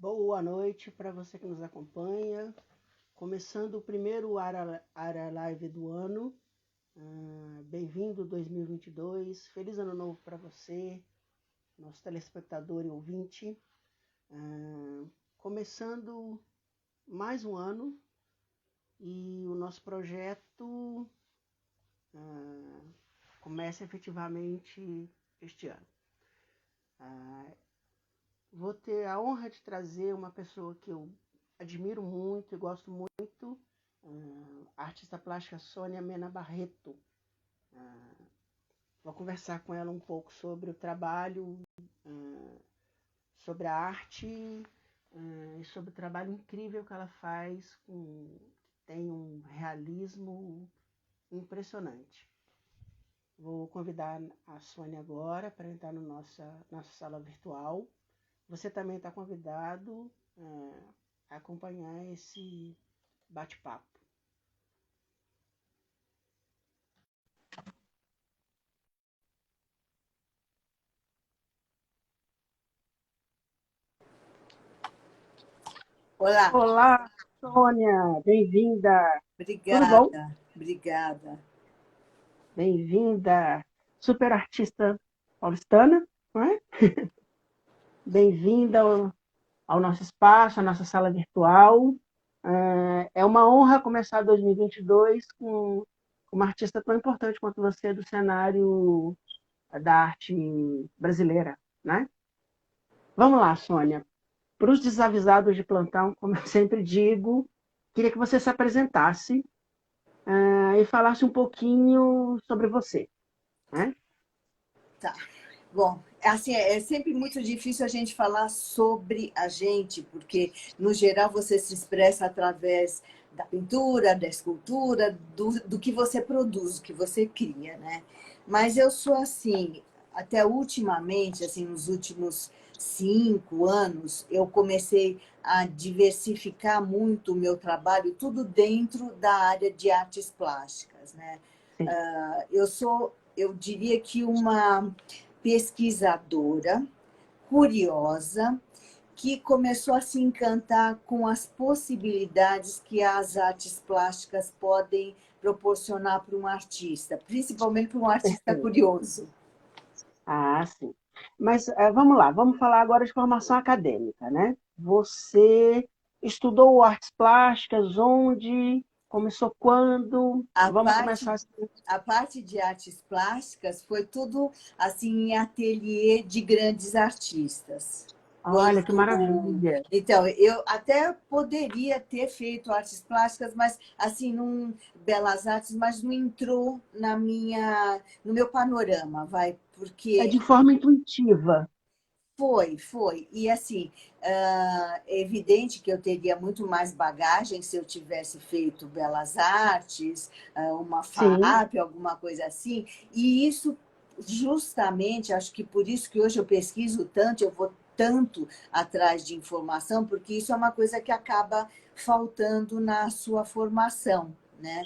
Boa noite para você que nos acompanha. Começando o primeiro Área Live do ano. Bem-vindo 2022. Feliz Ano Novo para você, nosso telespectador e ouvinte. Começando mais um ano e o nosso projeto começa efetivamente este ano. Vou ter a honra de trazer uma pessoa que eu admiro muito e gosto muito, a artista plástica Sônia Mena Barreto. Vou conversar com ela um pouco sobre o trabalho, sobre a arte e sobre o trabalho incrível que ela faz, que tem um realismo impressionante. Vou convidar a Sônia agora para entrar na nossa sala virtual. Você também está convidado a acompanhar esse bate-papo. Olá. Olá, Sônia, bem-vinda. Tudo bom? Obrigada. Bem-vinda, super artista paulistana, não é? Bem-vinda ao nosso espaço, à nossa sala virtual. É uma honra começar 2022 com uma artista tão importante quanto você do cenário da arte brasileira, né? Vamos lá, Sônia. Para os desavisados de plantão, como eu sempre digo, queria que você se apresentasse e falasse um pouquinho sobre você, né? Tá. Bom, assim, é sempre muito difícil a gente falar sobre a gente, porque, no geral, você se expressa através da pintura, da escultura, do que você produz, do que você cria, né? Mas eu sou assim, até ultimamente, assim, nos últimos 5 anos, eu comecei a diversificar muito o meu trabalho, tudo dentro da área de artes plásticas, né? Sim. Eu diria que uma pesquisadora curiosa que começou a se encantar com as possibilidades que as artes plásticas podem proporcionar para um artista, principalmente para um artista Perfeito. curioso. Ah, sim. Mas vamos lá, vamos falar agora de formação acadêmica, né? Você estudou artes plásticas, onde? Começou quando? A Vamos parte, começar assim. a parte de artes plásticas foi tudo assim em ateliê de grandes artistas. Olha, que maravilha. Então, eu até poderia ter feito artes plásticas, mas assim, belas artes, mas não entrou no meu panorama, vai, É porque de forma intuitiva. foi. E assim, é evidente que eu teria muito mais bagagem se eu tivesse feito belas artes, uma Sim. FAP, alguma coisa assim. E isso, justamente, acho que por isso que hoje eu pesquiso tanto, eu vou tanto atrás de informação, porque isso é uma coisa que acaba faltando na sua formação, né?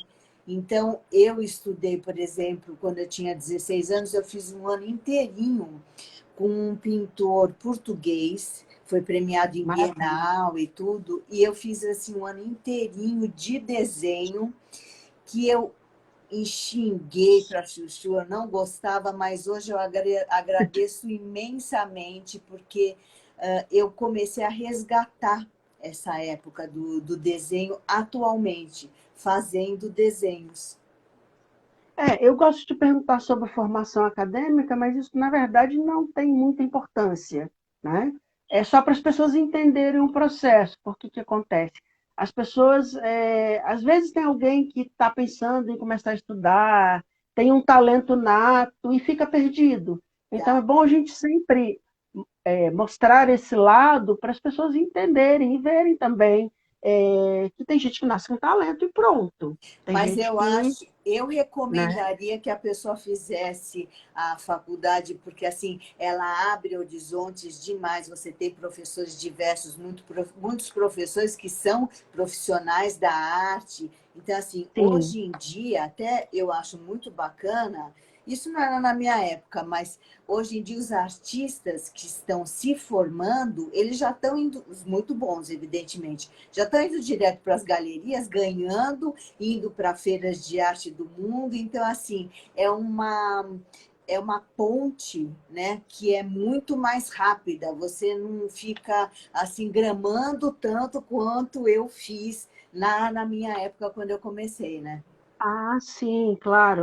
Então, eu estudei, por exemplo, quando eu tinha 16 anos, eu fiz um ano inteirinho com um pintor português, foi premiado em Maravilha. Bienal e tudo, e eu fiz assim um ano inteirinho de desenho que eu xinguei para chuchu, eu não gostava, mas hoje eu agradeço imensamente porque eu comecei a resgatar essa época do desenho atualmente, fazendo desenhos. Eu gosto de perguntar sobre formação acadêmica, mas isso, na verdade, não tem muita importância, né? É só para as pessoas entenderem o processo, porque que acontece? As pessoas, às vezes, tem alguém que está pensando em começar a estudar, tem um talento nato e fica perdido. Então, é Tá? bom a gente sempre mostrar esse lado para as pessoas entenderem e verem também que tem gente que nasce com talento e pronto. Tem Mas gente que, eu né? recomendaria que a pessoa fizesse a faculdade, porque assim, ela abre horizontes demais. Você tem professores diversos, muitos professores que são profissionais da arte. Então, assim, Sim. hoje em dia, até eu acho muito bacana, Isso não era na minha época, mas hoje em dia os artistas que estão se formando, eles já estão indo, os muito bons, evidentemente, já estão indo direto para as galerias, ganhando, indo para feiras de arte do mundo. Então, assim, é uma ponte, né, que é muito mais rápida. Você não fica assim gramando tanto quanto eu fiz na minha época quando eu comecei, né? Ah, sim, claro.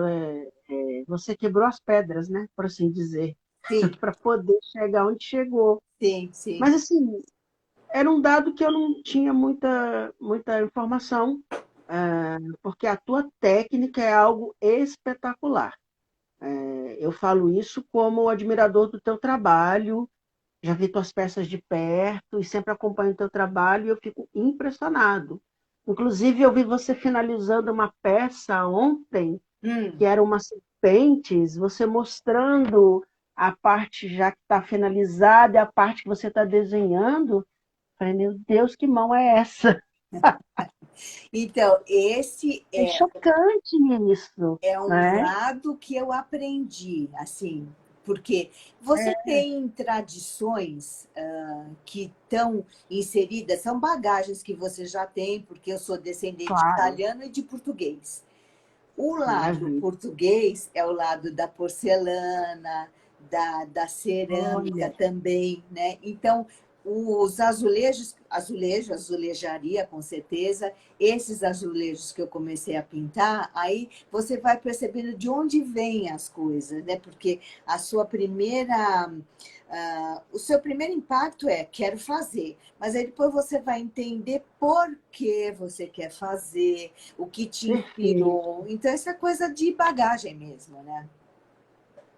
Você quebrou as pedras, né? Por assim dizer, Sim, para poder chegar onde chegou. sim, sim. Mas, assim, era um dado que eu não tinha muita informação, porque a tua técnica é algo espetacular. Eu falo isso como admirador do teu trabalho, já vi tuas peças de perto e sempre acompanho o teu trabalho e eu fico impressionado. Inclusive, eu vi você finalizando uma peça ontem, que Hum. eram umas serpentes, você mostrando a parte já que está finalizada e a parte que você está desenhando. Falei, meu Deus, que mão é essa? Então, esse É chocante isso, é um né? lado que eu aprendi, assim, porque você tem tradições que estão inseridas, são bagagens que você já tem, porque eu sou descendente de Claro, italiano e de português. O lado maravilha. português é o lado da porcelana, da cerâmica Olha, também, né? Então, os azulejaria, com certeza, esses azulejos que eu comecei a pintar, aí você vai percebendo de onde vêm as coisas, né? Porque a sua primeira, o seu primeiro impacto é quero fazer, mas aí depois você vai entender por que você quer fazer, o que te perfeito, inspirou. Então, essa é coisa de bagagem mesmo, né?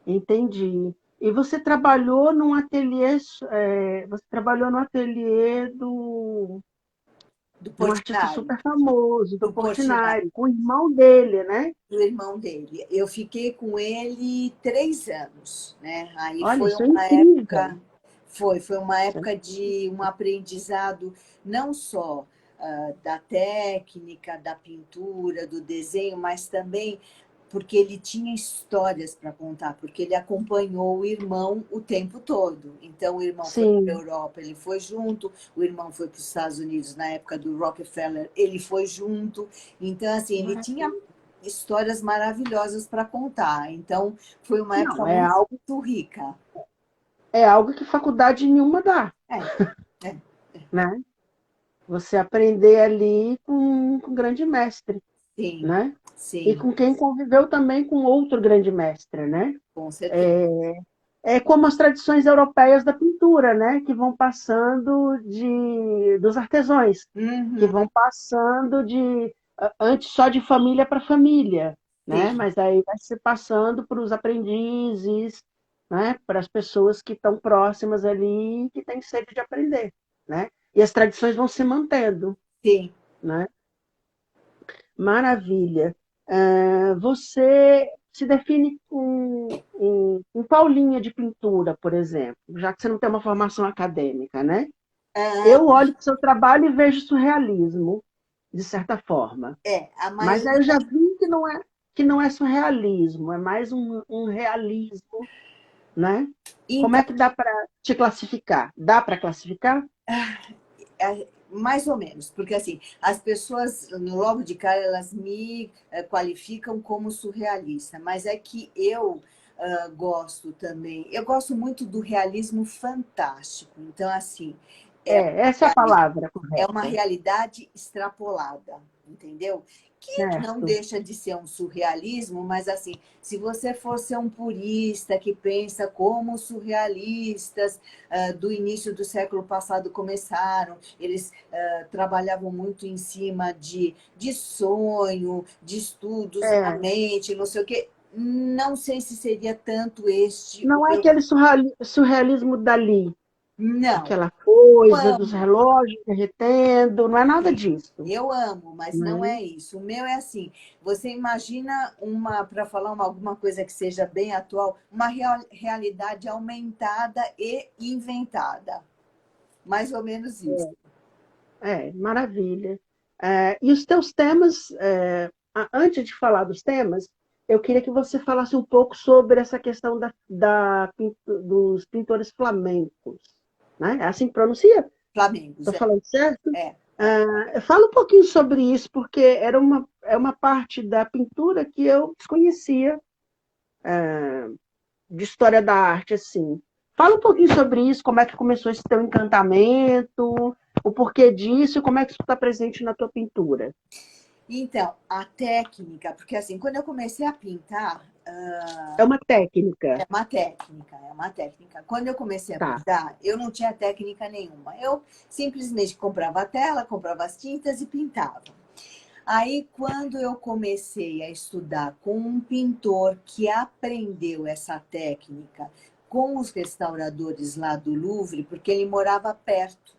entendi. E você trabalhou num ateliê, você trabalhou no ateliê Do de um artista Portinari, super famoso, do do Portinari, Portinari, com o irmão dele, né? do irmão dele. Eu fiquei com ele 3 anos, né? Aí Olha, foi isso é uma incrível. época, foi uma Isso é- época de um aprendizado não só da técnica, da pintura, do desenho, mas também porque ele tinha histórias para contar, porque ele acompanhou o irmão o tempo todo. Então, o irmão foi para a Sim, Europa, ele foi junto, o irmão foi para os Estados Unidos na época do Rockefeller, ele foi junto. Então, assim, ele tinha maravilha. histórias maravilhosas para contar. Então, foi uma época Não, muito rica. é algo que faculdade nenhuma dá, É, é, né? Você aprender ali com um grande mestre, sim, né? E sim, com quem conviveu também com outro grande mestre, né? com certeza. É como as tradições europeias da pintura, né? Que vão passando dos artesãos, que Uhum, vão passando antes só de família para família, né? sim, Mas aí vai se passando para os aprendizes, né? Para as pessoas que estão próximas ali, que têm sede de aprender, né? E as tradições vão se mantendo, sim. né? Maravilha. Você se define em qual linha de pintura, por exemplo, já que você não tem uma formação acadêmica, né? Ah, Eu olho para o seu trabalho e vejo surrealismo, de certa forma. a Mas aí eu maioria. já vi que não é surrealismo, é mais um realismo, né? Como Então, é que dá para te classificar? Dá para classificar? mais ou menos, porque assim, as pessoas logo de cara elas me qualificam como surrealista, mas é que eu gosto também, eu gosto muito do realismo fantástico. Então, assim, é Essa é a palavra é uma correta, realidade extrapolada, entendeu? Que não certo? deixa de ser um surrealismo, mas assim, se você for ser um purista que pensa como os surrealistas do início do século passado começaram, eles trabalhavam muito em cima de sonho, de estudos na É, mente, não sei o quê. Não sei se seria tanto este o não é meu. aquele surrealismo dali, Não, aquela coisa dos amo. relógios derretendo, não é nada Sim, disso, eu amo, mas não né? é isso. O meu é assim, você imagina para falar alguma coisa que seja bem atual, uma realidade aumentada e inventada. Mais ou menos isso. Maravilha. E os teus temas, antes de falar dos temas, eu queria que você falasse um pouco sobre essa questão dos pintores flamencos, né? É assim que pronuncia? Flamengo, Estou Zé. falando certo? É, é. Fala um pouquinho sobre isso, porque é uma parte da pintura que eu desconhecia, de história da arte, assim. Fala um pouquinho sobre isso, como é que começou esse teu encantamento, o porquê disso e como é que isso está presente na tua pintura. Então, a técnica, porque assim, quando eu comecei a pintar, É uma técnica, é uma técnica, é uma técnica. Quando eu comecei a tá? pintar, eu não tinha técnica nenhuma. Eu simplesmente comprava a tela, comprava as tintas e pintava. Aí, quando eu comecei a estudar com um pintor que aprendeu essa técnica com os restauradores lá do Louvre, porque ele morava perto.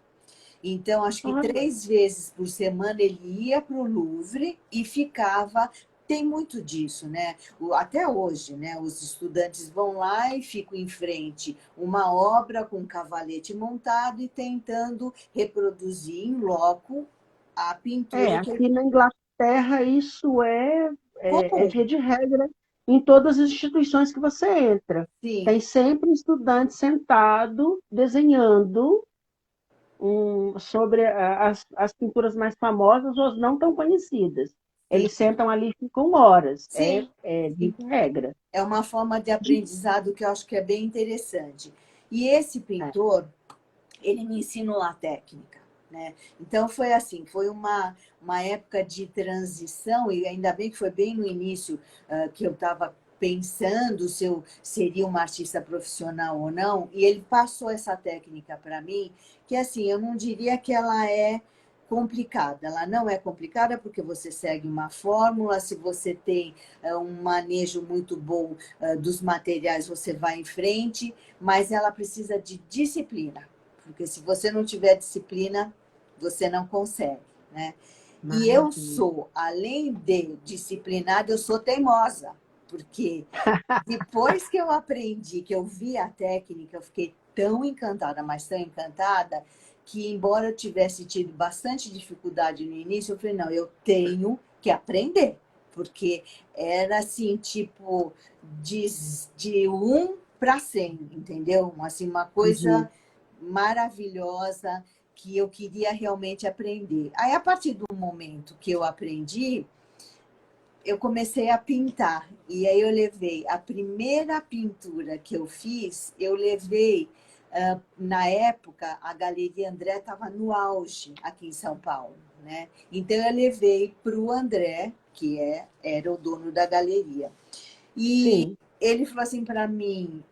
Então, acho que Olha, 3 vezes por semana ele ia para o Louvre e ficava. Tem muito disso, né? Até hoje, né? Os estudantes vão lá e ficam em frente uma obra com um cavalete montado e tentando reproduzir em loco a pintura que ele. aqui na Inglaterra isso é Comum, via de regra em todas as instituições que você entra. sim, Tem sempre um estudante sentado desenhando sobre as pinturas mais famosas ou as não tão conhecidas. sim, Eles sentam ali e ficam horas. sim. É via de regra. É uma forma de De- aprendizado que eu acho que é bem interessante. E esse é, pintor, ele me ensinou a técnica, né? Então foi assim, foi uma época de transição, e ainda bem que foi bem no início que eu estava pensando se eu seria uma artista profissional ou não, e ele passou essa técnica para mim, que assim, eu não diria que ela é complicada, ela não é complicada porque você segue uma fórmula, se você tem um manejo muito bom dos materiais, você vai em frente, mas ela precisa de disciplina, porque se você não tiver disciplina, você não consegue, né? E eu maravilha. sou, além de disciplinada, eu sou teimosa, porque depois que eu aprendi, que eu vi a técnica, eu fiquei tão encantada, mas tão encantada, que embora eu tivesse tido bastante dificuldade no início, eu falei, não, eu tenho que aprender, porque era assim, tipo, de, de 1 para 100, entendeu? Assim, uma Entendi. coisa maravilhosa que eu queria realmente aprender. Aí, a partir do momento que eu aprendi, eu comecei a pintar. E aí eu levei a primeira pintura que eu fiz, eu levei, na época, a Galeria André estava no auge aqui em São Paulo, né? Então eu levei para o André, que era o dono da galeria. E Sim. ele falou assim para mim,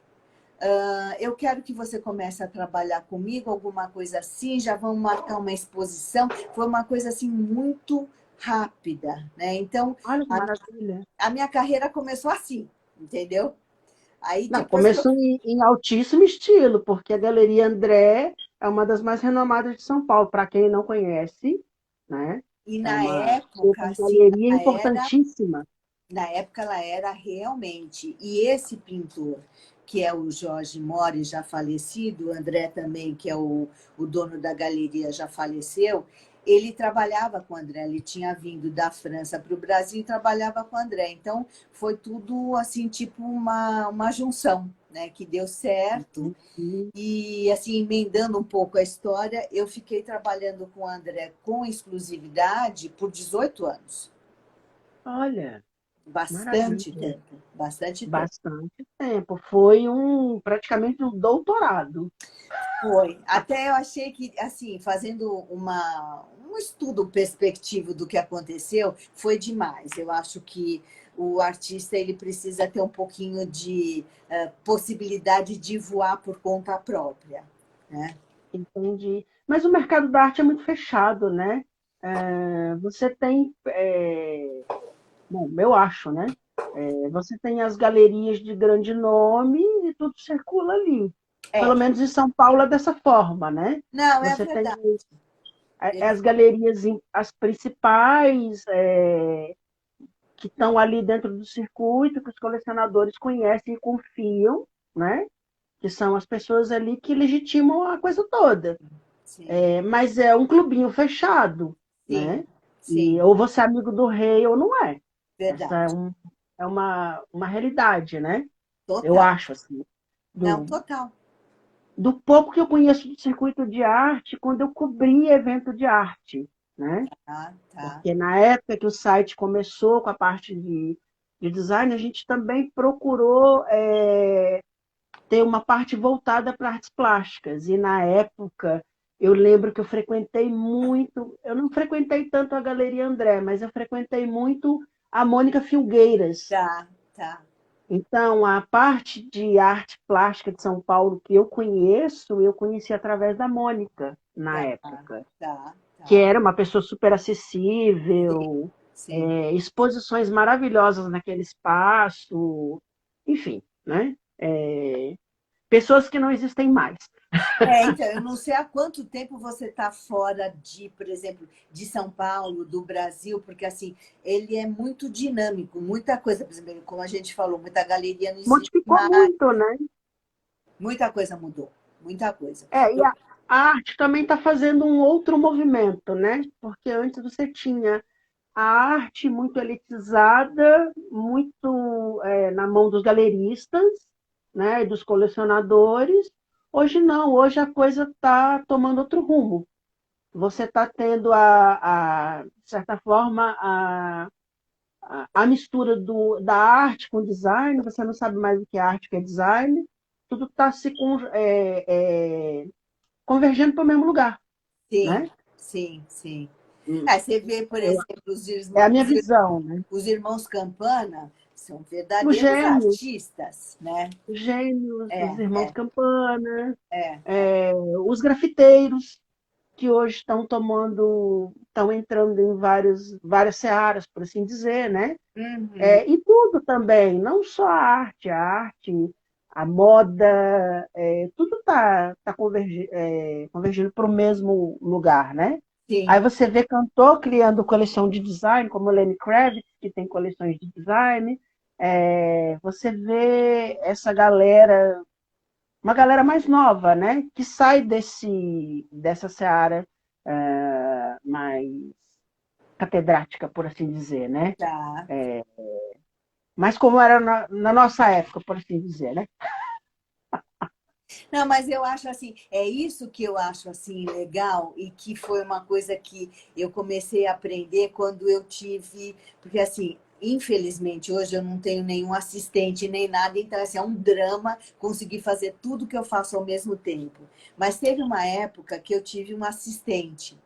eu quero que você comece a trabalhar comigo, alguma coisa assim, já vamos marcar uma exposição. Foi uma coisa assim muito rápida, né? Então, Olha que a, maravilha. a minha carreira começou assim, entendeu? Aí Não, depois que eu. começou em altíssimo estilo, porque a Galeria André é uma das mais renomadas de São Paulo. Para quem não conhece, né? E É na uma época, super assim, galeria importantíssima. na época ela era realmente. E esse pintor, que é o Jorge Mori, já falecido, o André também, que é o dono da galeria, já faleceu, ele trabalhava com o André, ele tinha vindo da França para o Brasil e trabalhava com o André. Então, foi tudo assim, tipo uma junção, né, que deu certo. Entendi. E, assim, emendando um pouco a história, eu fiquei trabalhando com o André com exclusividade por 18 anos. Olha, Bastante maravilha. tempo, bastante tempo. Bastante tempo. Foi praticamente um doutorado. Foi. Até eu achei que, assim, fazendo um estudo perspectivo do que aconteceu, foi demais. Eu acho que o artista ele precisa ter um pouquinho de possibilidade de voar por conta própria, né? Entendi. Mas o mercado da arte é muito fechado, né? Você tem, bom, eu acho, né? Você tem as galerias de grande nome e tudo circula ali. Pelo É. menos em São Paulo é dessa forma, né? Não, é Você tem verdade. as galerias, as principais, que estão ali dentro do circuito, que os colecionadores conhecem e confiam, né? Que são as pessoas ali que legitimam a coisa toda. Sim, Mas é um clubinho fechado, sim, né? E sim, ou você é amigo do rei ou não é. Essa é verdade. uma realidade, né? Eu Total. acho, assim, Não, do, total. do pouco que eu conheço do circuito de arte quando eu cobri evento de arte, né? Tá, tá. Porque na época que o site começou com a parte de design, a gente também procurou ter uma parte voltada para artes plásticas. E na época, eu lembro que eu frequentei muito, eu não frequentei tanto a Galeria André, mas eu frequentei muito a Mônica Filgueiras. Tá, tá. Então, a parte de arte plástica de São Paulo que eu conheci através da Mônica, na Tá, época, tá, que tá. era uma pessoa super Sim, acessível, sim. exposições maravilhosas naquele espaço, enfim, né? Pessoas que não existem mais. Então, eu não sei há quanto tempo você está fora de, por exemplo, de São Paulo, do Brasil, porque assim, ele é muito dinâmico, muita coisa, por exemplo, como a gente falou, muita galeria não existe Modificou mais, muito, né? muita coisa mudou, muita coisa. E a arte também está fazendo um outro movimento, né? Porque antes você tinha a arte muito elitizada, muito na mão dos galeristas, né, e dos colecionadores. Hoje não, hoje a coisa está tomando outro rumo. Você está tendo, de certa forma, a mistura da arte com design, você não sabe mais o que é arte e o que é design, tudo está convergendo para o mesmo lugar, Sim, né? sim, sim. Hum, Você vê, por eu- exemplo, É a minha visão, né? os irmãos Campana são Os verdadeiros gêmeos, artistas, né? os gêmeos, os É, irmãos é, Campana, é. os grafiteiros, que hoje estão entrando em várias searas, por assim dizer, né? Uhum, E tudo também, não só a arte, a moda, tudo está convergindo para o mesmo lugar, né? Aí sim. você vê cantor criando coleção de design, como o Lenny Kravitz, que tem coleções de design. Você vê essa galera, uma galera mais nova, né? Que sai dessa seara mais catedrática, por assim dizer, né? Tá. Mas como era na nossa época, por assim dizer, né? Não, mas eu acho assim, é isso que eu acho assim legal e que foi uma coisa que eu comecei a aprender quando eu tive, porque assim, infelizmente hoje eu não tenho nenhum assistente nem nada, então assim, é um drama conseguir fazer tudo que eu faço ao mesmo tempo. Mas teve uma época que eu tive um assistente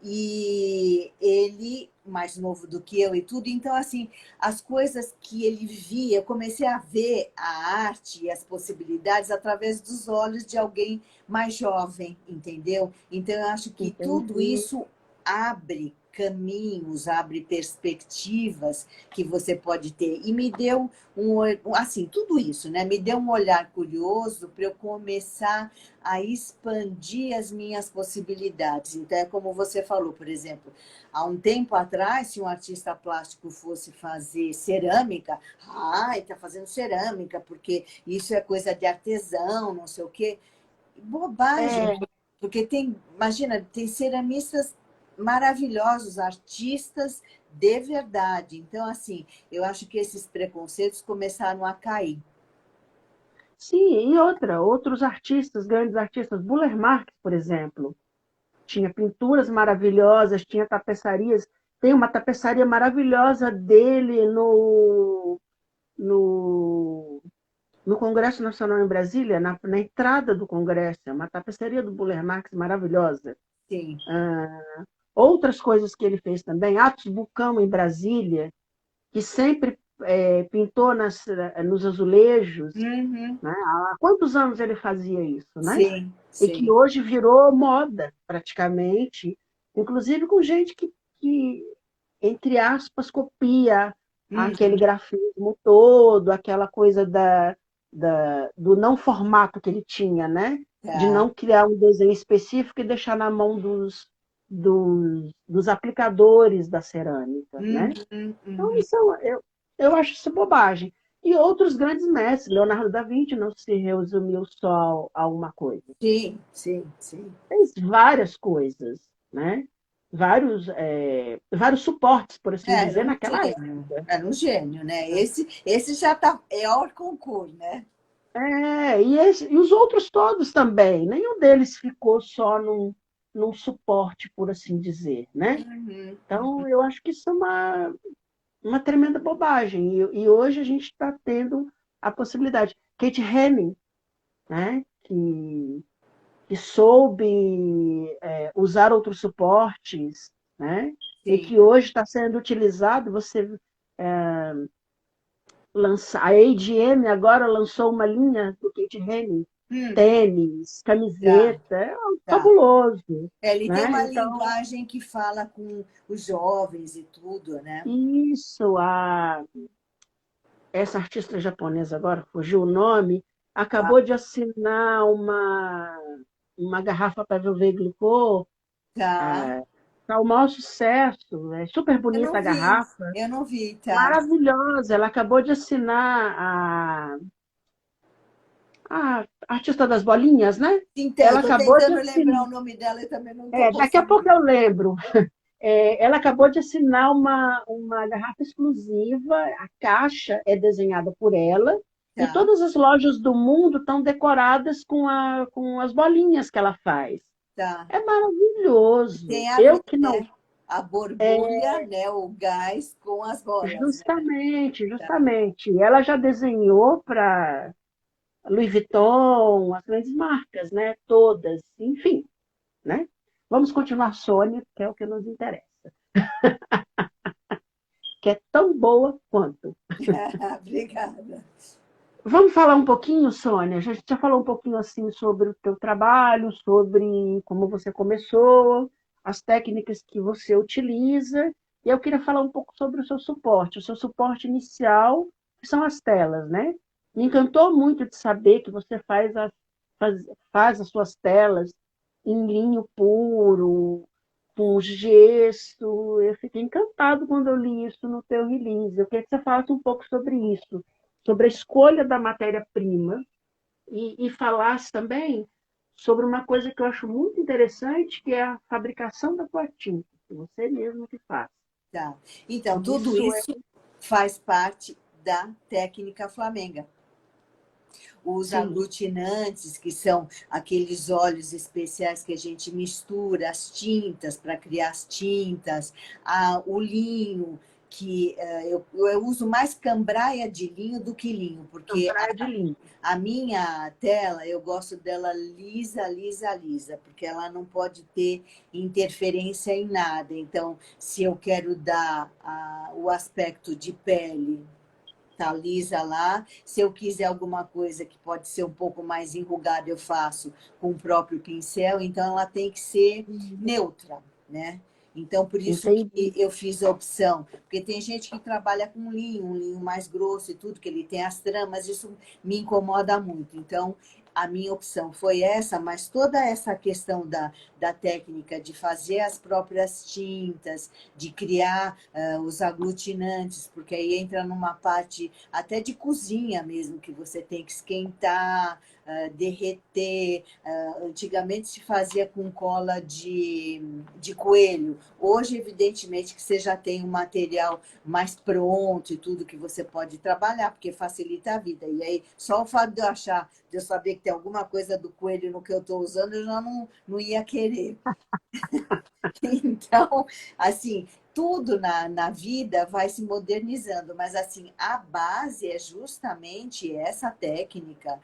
e ele mais novo do que eu e tudo, então assim, as coisas que ele via, eu comecei a ver a arte e as possibilidades através dos olhos de alguém mais jovem, entendeu? Então eu acho que tudo Entendi. isso abre caminhos, abre perspectivas que você pode ter. E me deu assim, tudo isso, né? Me deu um olhar curioso para eu começar a expandir as minhas possibilidades. Então, é como você falou, por exemplo, há um tempo atrás, se um artista plástico fosse fazer cerâmica, está fazendo cerâmica, porque isso é coisa de artesão, não sei o quê. Bobagem, É, porque tem, imagina, tem ceramistas maravilhosos, artistas de verdade. Então, assim, eu acho que esses preconceitos começaram a cair. sim, e outros artistas, grandes artistas, Buller Marx, por exemplo, tinha pinturas maravilhosas, tinha tapeçarias. Tem uma tapeçaria maravilhosa dele no, no Congresso Nacional em Brasília, na entrada do Congresso, é uma tapeçaria do Buller Marx maravilhosa. Sim. Outras coisas que ele fez também, Atos Bucão em Brasília, que sempre pintou nos azulejos, Uhum. né? Há quantos anos ele fazia isso, né? Sim, E que sim. hoje virou moda, praticamente, inclusive com gente que entre aspas, copia aquele Uhum. grafismo todo, aquela coisa do não formato que ele tinha, né? De Tá. não criar um desenho específico e deixar na mão dos aplicadores da cerâmica, Uhum, né? Então, uhum. eu acho isso bobagem. E outros grandes mestres, Leonardo da Vinci não se resumiu só a uma coisa, Sim, sim, sim. fez várias coisas, né? vários suportes, por assim Era dizer, um naquela gênio, época. era um gênio, né? Esse já tá, é hors concurso, né? E os outros todos também, nenhum deles ficou só num suporte, por assim dizer, né? Uhum. Então, eu acho que isso é uma tremenda bobagem. E hoje a gente está tendo a possibilidade. Kate Henning, né? Que soube usar outros suportes, né? E Sim. que hoje está sendo utilizado. A AGM agora lançou uma linha do Kate Henning, Hum, tênis, tá, camiseta, é tá. fabuloso, Ele tem né? uma Então, linguagem que fala com os jovens e tudo, né? isso, essa artista japonesa agora, fugiu o nome, Tá, acabou de assinar uma garrafa para Velvet Glicô, tá. está o maior sucesso, é super bonita a garrafa, Eu não vi, tá. maravilhosa. Ela acabou de assinar a artista das bolinhas, né? Então, eu Ela estou acabou de tentando lembrar assinar. o nome dela e também não estou Daqui a pouco conseguindo. eu lembro. Ela acabou de assinar uma garrafa exclusiva, a caixa é desenhada por ela, e Tá, todas as lojas do mundo estão decoradas com as bolinhas que ela faz. tá. É maravilhoso. Tem a ver, Eu que não. né? A borbulha, né? O gás com as bolas, né? Justamente, Tá. justamente. Ela já desenhou para Louis Vuitton, as grandes marcas, né? Todas, enfim, né? Vamos continuar Sony, que é o que nos interessa, que é tão boa quanto. Obrigada. Vamos falar um pouquinho, Sônia? A gente já falou um pouquinho assim sobre o teu trabalho, sobre como você começou, as técnicas que você utiliza, e eu queria falar um pouco sobre o seu suporte inicial, que são as telas, né? Me encantou muito de saber que você faz, faz as suas telas em linho puro, com gesso. Eu fiquei encantado quando eu li isso no teu release. Eu queria que você falasse um pouco sobre a escolha da matéria-prima e falasse também sobre uma coisa que eu acho muito interessante, que é a fabricação da tua tinta, que você mesmo que faz. Tá. Então, tudo Isso é isso faz parte da técnica flamenga. Os sim, aglutinantes, que são aqueles óleos especiais que a gente mistura as tintas para criar as tintas, o linho, que eu uso mais cambraia de linho do que linho, porque praia de linho. a minha tela, eu gosto dela lisa, lisa, lisa, porque ela não pode ter interferência em nada. Então, se eu quero dar o aspecto de pele, tá lisa lá. Se eu quiser alguma coisa que pode ser um pouco mais enrugada, eu faço com o próprio pincel. Então, ela tem que ser neutra, né? Então, por isso que Entendi. eu fiz a opção. Porque tem gente que trabalha com linho, um linho mais grosso e tudo, que ele tem as tramas, isso me incomoda muito. Então, a minha opção foi essa, mas toda essa questão da técnica de fazer as próprias tintas, de criar os aglutinantes, porque aí entra numa parte até de cozinha mesmo, que você tem que esquentar, derreter. Antigamente se fazia com cola de coelho. Hoje, evidentemente, que você já tem um material mais pronto e tudo que você pode trabalhar, porque facilita a vida. E aí, só o fato de eu saber que tem alguma coisa do coelho no que eu estou usando, eu já não ia querer. Então, assim, tudo na vida vai se modernizando, mas assim, a base é justamente essa técnica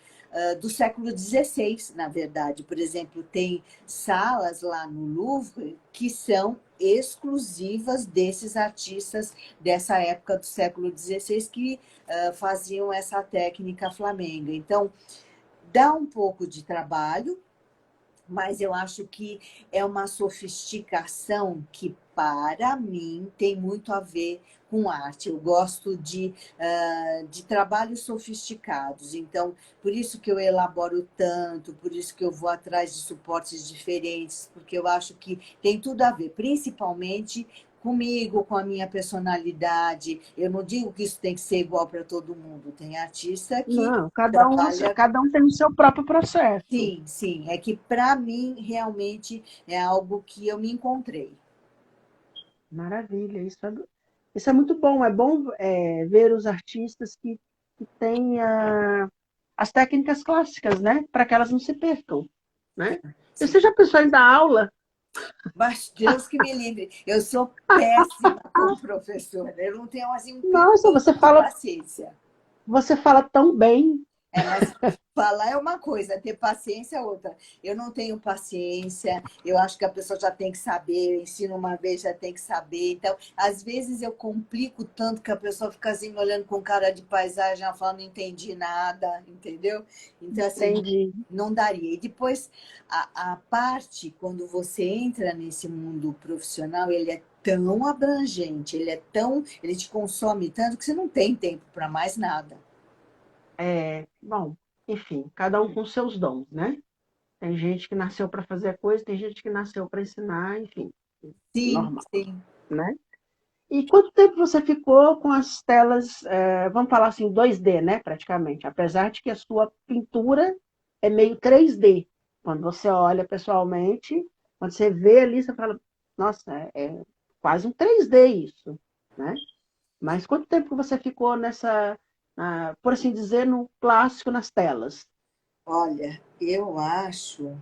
do século XVI, na verdade. Por exemplo, tem salas lá no Louvre que são exclusivas desses artistas dessa época do século XVI que faziam essa técnica flamenga. Então, dá um pouco de trabalho, mas eu acho que é uma sofisticação que, para mim, tem muito a ver com arte. Eu gosto de trabalhos sofisticados, então, por isso que eu elaboro tanto, por isso que eu vou atrás de suportes diferentes, porque eu acho que tem tudo a ver, principalmente comigo, com a minha personalidade. Eu não digo que isso tem que ser igual para todo mundo, tem artista que Não, trabalha. cada um tem o seu próprio processo. Sim, sim. É que para mim realmente é algo que eu me encontrei. Maravilha, isso é muito bom. É bom ver os artistas que têm as técnicas clássicas, né? Para que elas não se percam, né? E Sim. você já pensou em dar aula? Mas Deus que me livre, eu sou péssima como professora, eu não tenho assim um Nossa, pingo de paciência. você fala tão bem. É, mas falar é uma coisa, ter paciência é outra. Eu não tenho paciência, eu acho que a pessoa já tem que saber, eu ensino uma vez, já tem que saber. Então, às vezes eu complico tanto que a pessoa fica assim me olhando com cara de paisagem, ela fala, não entendi nada, entendeu? Então, assim, Entendi. não daria. E depois, a parte, quando você entra nesse mundo profissional, ele é tão abrangente, ele te consome tanto que você não tem tempo para mais nada. Bom, enfim, cada um com seus dons, né? Tem gente que nasceu para fazer coisa, tem gente que nasceu para ensinar, enfim, Sim, normal, sim. né? E quanto tempo você ficou com as telas, vamos falar assim, 2D, né, praticamente? Apesar de que a sua pintura é meio 3D. Quando você olha pessoalmente, quando você vê ali, você fala, nossa, é quase um 3D isso, né? Mas quanto tempo que você ficou nessa, por assim dizer, no clássico nas telas? Olha, eu acho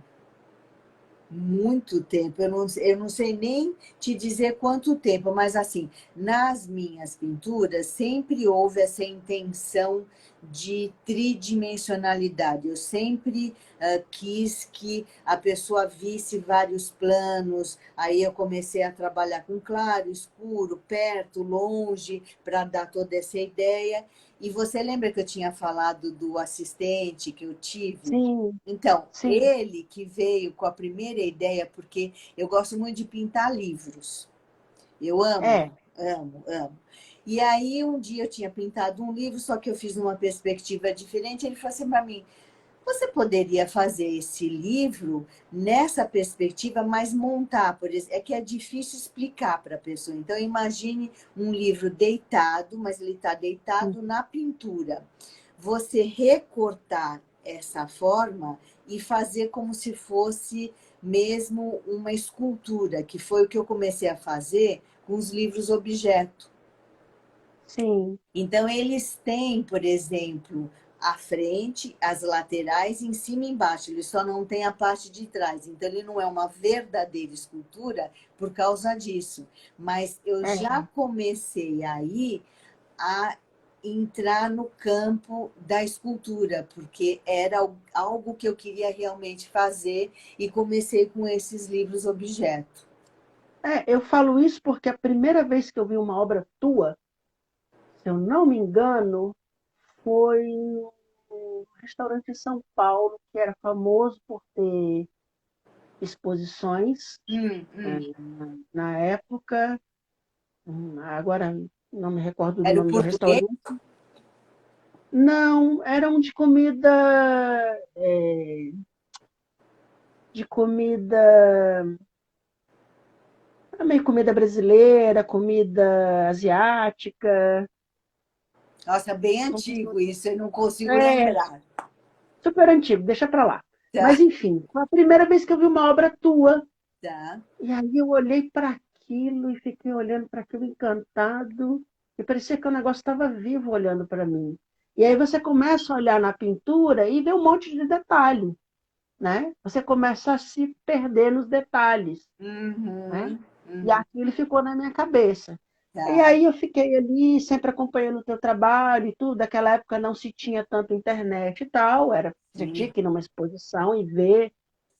muito tempo. Eu não sei nem te dizer quanto tempo, mas assim, nas minhas pinturas sempre houve essa intenção de tridimensionalidade. Eu sempre quis que a pessoa visse vários planos. Aí eu comecei a trabalhar com claro, escuro, perto, longe, para dar toda essa ideia. E você lembra que eu tinha falado do assistente que eu tive? Sim, Então, sim. ele que veio com a primeira ideia, porque eu gosto muito de pintar livros. Eu amo, É, amo, amo. E aí, um dia eu tinha pintado um livro, só que eu fiz numa perspectiva diferente. Ele falou assim para mim: você poderia fazer esse livro nessa perspectiva, mas montar, por exemplo, é que é difícil explicar para a pessoa. Então, imagine um livro deitado, mas ele está deitado na pintura. Você recortar essa forma e fazer como se fosse mesmo uma escultura, que foi o que eu comecei a fazer com os livros objeto. sim. Então, eles têm, por exemplo, a frente, as laterais, em cima e embaixo. Ele só não tem a parte de trás. Então, ele não é uma verdadeira escultura por causa disso. Mas eu já É. comecei aí a entrar no campo da escultura, porque era algo que eu queria realmente fazer e comecei com esses livros objeto. Eu falo isso porque a primeira vez que eu vi uma obra tua, se eu não me engano, foi um restaurante em São Paulo, que era famoso por ter exposições Hum. na época. Agora não me recordo do Era o nome do português? restaurante. Não, era um é, de comida, meio comida brasileira, comida asiática. Nossa, bem antigo isso, eu não consigo É, lembrar. super antigo, deixa pra lá. Tá, Mas enfim, foi a primeira vez que eu vi uma obra tua. tá. E aí eu olhei para aquilo e fiquei olhando para aquilo encantado. E parecia que o negócio estava vivo olhando para mim. E aí você começa a olhar na pintura e vê um monte de detalhe, né? Você começa a se perder nos detalhes, né? Uhum, E uhum, aquilo ficou na minha cabeça. E tá. aí eu fiquei ali, sempre acompanhando o teu trabalho e tudo. Naquela época não se tinha tanto internet e tal, você tinha Sim, que ir numa exposição e ver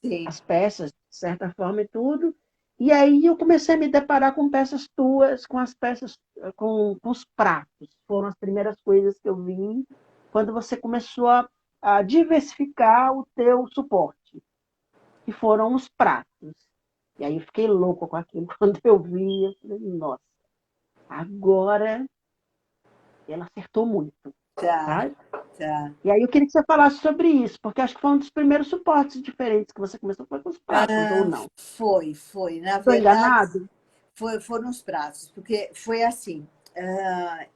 sim. as peças, de certa forma e tudo. E aí eu comecei a me deparar com peças tuas, com as peças, com os pratos. Foram as primeiras coisas que eu vi quando você começou a diversificar o teu suporte, que foram os pratos. E aí eu fiquei louco com aquilo. Quando eu vi, eu falei, nossa, agora ela acertou muito, Tá, sabe? tá. E aí eu queria que você falasse sobre isso, porque acho que foi um dos primeiros suportes diferentes que você começou foi com os pratos, ou Ah, não? foi. Na Estou verdade, enganado? foram os pratos, porque foi assim.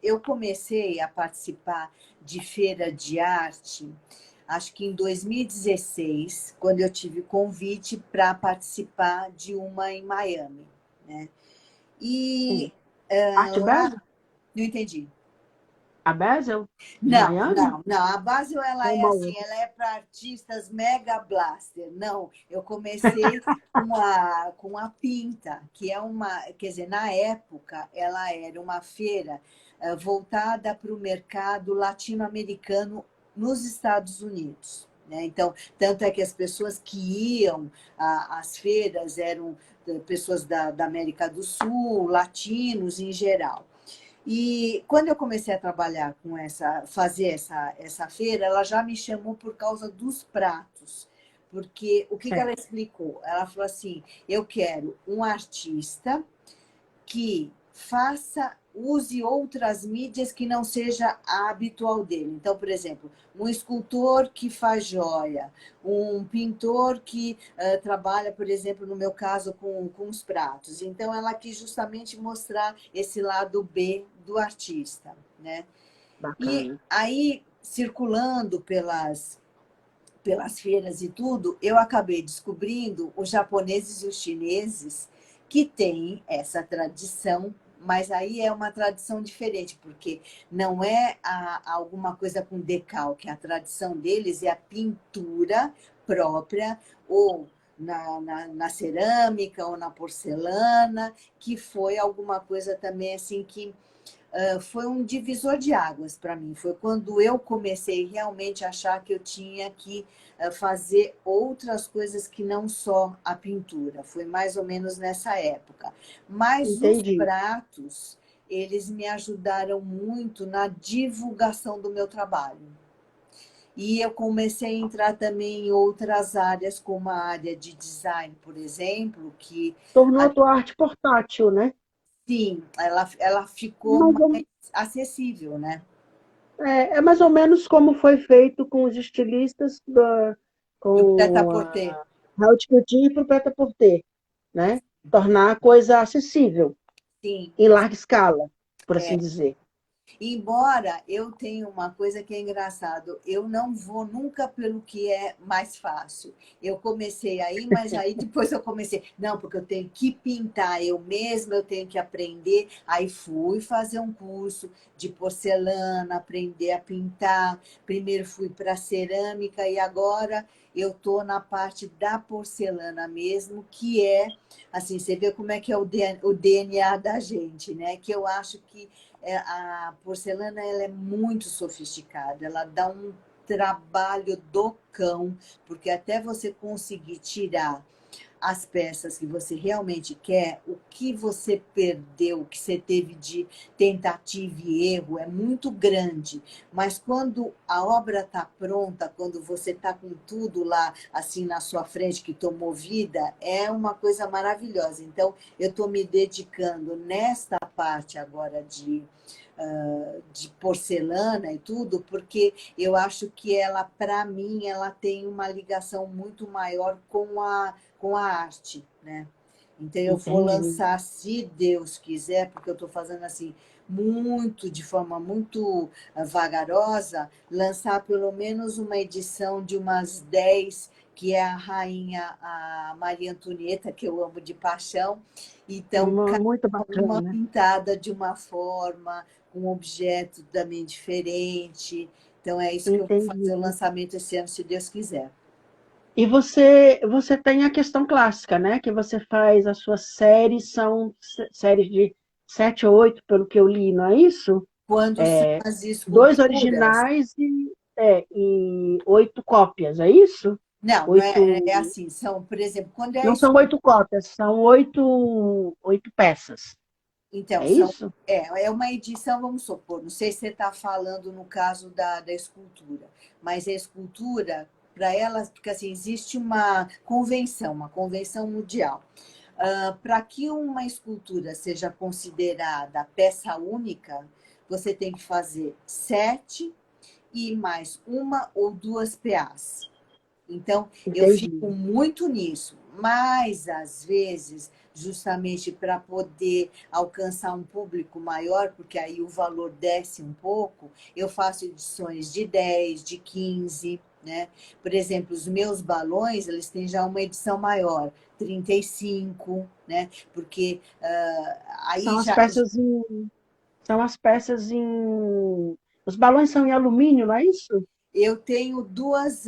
Eu comecei a participar de feira de arte, acho que em 2016, quando eu tive convite para participar de uma em Miami, né? E Sim. Arte lá, Basel? não entendi. A Basel? De Não, Miami? não, não. A Basel, ela Ou é uma assim, outra? ela é para artistas mega blaster. Não, eu comecei com a Pinta, que é uma, quer dizer, na época, ela era uma feira voltada para o mercado latino-americano nos Estados Unidos. Né? Então, tanto é que as pessoas que iam às feiras eram pessoas da América do Sul, latinos em geral. E quando eu comecei a trabalhar com fazer essa feira, ela já me chamou por causa dos pratos. Porque o que que ela Certo. explicou? Ela falou assim: eu quero um artista que faça, use outras mídias que não seja a habitual dele. Então, por exemplo, um escultor que faz joia, um pintor que trabalha, por exemplo, no meu caso, com os pratos. Então, ela quis justamente mostrar esse lado B do artista, né? E Bacana. aí, circulando pelas feiras e tudo, eu acabei descobrindo os japoneses e os chineses que têm essa tradição, mas aí é uma tradição diferente, porque não é alguma coisa com decalque, a tradição deles é a pintura própria, ou na cerâmica, ou na porcelana, que foi alguma coisa também assim que foi um divisor de águas para mim. Foi quando eu comecei realmente a achar que eu tinha que fazer outras coisas que não só a pintura. Foi mais ou menos nessa época. Mas os Entendi. pratos, eles me ajudaram muito na divulgação do meu trabalho. E eu comecei a entrar também em outras áreas, como a área de design, por exemplo, que, Tornou a tua arte portátil, né? sim, ela ficou Mais ou- mais acessível, né? é mais ou menos como foi feito com os estilistas E o com prêt-à-porter. a haute couture para o prêt-à-porter, né? Tornar a coisa acessível, Sim. em larga escala, por assim É. dizer. Embora eu tenha uma coisa que é engraçado, eu não vou nunca pelo que é mais fácil. Eu comecei aí, mas aí depois eu comecei, não, porque eu tenho que pintar eu mesma, eu tenho que aprender. Aí fui fazer um curso de porcelana, aprender a pintar. Primeiro fui para cerâmica e agora eu estou na parte da porcelana mesmo, que é, assim, você vê como é que é o DNA da gente, né? Que eu acho que a porcelana ela é muito sofisticada, ela dá um trabalho do cão, porque até você conseguir tirar as peças que você realmente quer, o que você perdeu, o que você teve de tentativa e erro é muito grande. Mas quando a obra está pronta, quando você está com tudo lá assim na sua frente que tomou vida, é uma coisa maravilhosa. Então, eu estou me dedicando nesta parte agora de porcelana e tudo, porque eu acho que ela, para mim, ela tem uma ligação muito maior com a arte, né? Então eu vou Entendi. lançar, se Deus quiser, porque eu estou fazendo assim muito, de forma muito vagarosa, lançar pelo menos uma edição de umas 10 que é a rainha, a Maria Antonieta, que eu amo de paixão. Então, Muito uma bacana. pintada de uma forma, um objeto também diferente. Então, é isso que eu vou fazer o Entendi. lançamento esse ano, se Deus quiser. E você tem a questão clássica, né? Que você faz as suas séries, são séries de 7 ou 8, pelo que eu li, não é isso? Quando são as Dois esculturas, originais e 8 cópias, é isso? não, não é Oito. assim, são, por exemplo, quando é a Não são 8 cópias, são oito peças. então, É isso? é uma edição, vamos supor, não sei se você está falando no caso da escultura, mas a escultura, para ela, porque assim, existe uma convenção mundial. Para que uma escultura seja considerada peça única, você tem que fazer 7 e mais uma ou duas PAs. Então, eu fico Entendi. muito nisso, mas às vezes, justamente para poder alcançar um público maior, porque aí o valor desce um pouco, eu faço edições de 10, de 15. né? Por exemplo, os meus balões, eles têm já uma edição maior, 35, né? Porque aí São as já peças em, são as peças em, os balões são em alumínio, não é isso? eu tenho duas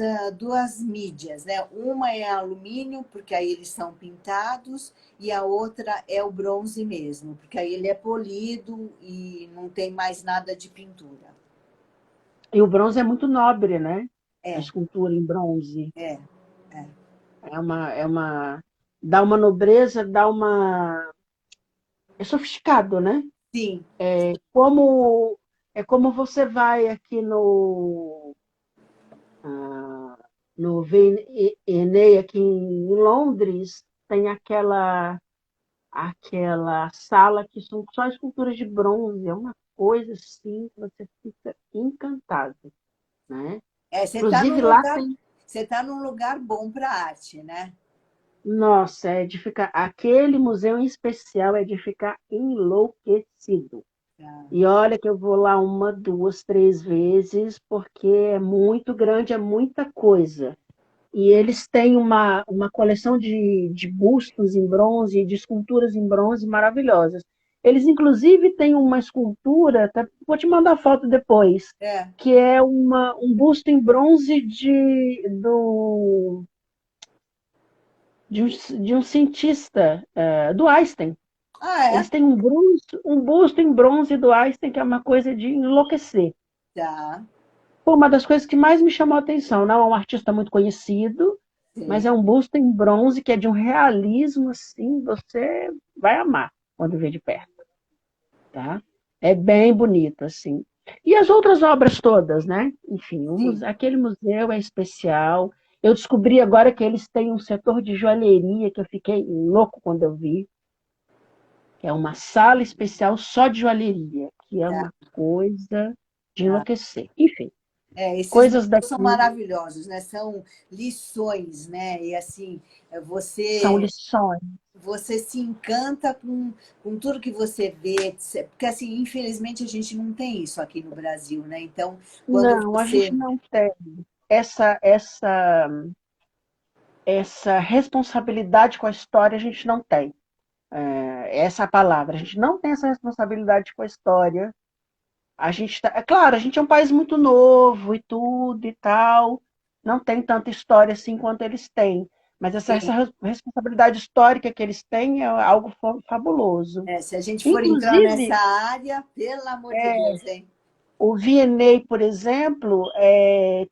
mídias, né? Uma é alumínio, porque aí eles são pintados, e a outra é o bronze mesmo, porque aí ele é polido e não tem mais nada de pintura. E o bronze é muito nobre, né? A É, escultura em bronze. é, é. Dá uma nobreza, dá uma, é sofisticado, né? Sim, Como, é como você vai aqui ah, no V&A aqui em Londres, tem aquela sala que são só esculturas de bronze, é uma coisa assim que você fica encantado, né? você está Inclusive lá tem, você tá num lugar bom para arte, né? nossa, é de ficar, aquele museu em especial é de ficar enlouquecido. Tá. E olha que eu vou lá uma, duas, três vezes, porque é muito grande, é muita coisa. E eles têm uma coleção de bustos em bronze, de esculturas em bronze maravilhosas. Eles, inclusive, têm uma escultura, tá? Vou te mandar foto depois, É. que é um busto em bronze de um cientista, do Einstein. Ah, Eles é? têm um busto em bronze do Einstein, que é uma coisa de enlouquecer. Tá. Foi uma das coisas que mais me chamou a atenção. Não é um artista muito conhecido, mas Sim. é um busto em bronze que é de um realismo assim, você vai amar quando vê de perto, tá? É bem bonito assim. E as outras obras todas, né? Enfim, Sim. aquele museu é especial. Eu descobri agora que eles têm um setor de joalheria que eu fiquei louco quando eu vi, que é uma sala especial só de joalheria, que é Tá, uma coisa de tá. enlouquecer. Enfim, Esses coisas museus são daqui maravilhosos, né? São lições, né? E assim, são você lições. você se encanta com tudo que você vê, porque assim, infelizmente a gente não tem isso aqui no Brasil, né? Então, quando Não, a gente você não tem essa, essa, essa responsabilidade com a história, a gente não tem. Essa é a palavra. A gente não tem essa responsabilidade com a história. A gente é claro, a gente é um país muito novo e tudo e tal. Não tem tanta história assim quanto eles têm. Mas essa tem, responsabilidade histórica que eles têm é algo fabuloso. se a gente for entrar nessa Inclusive, área, pelo amor de Deus, hein? o V&A, por exemplo,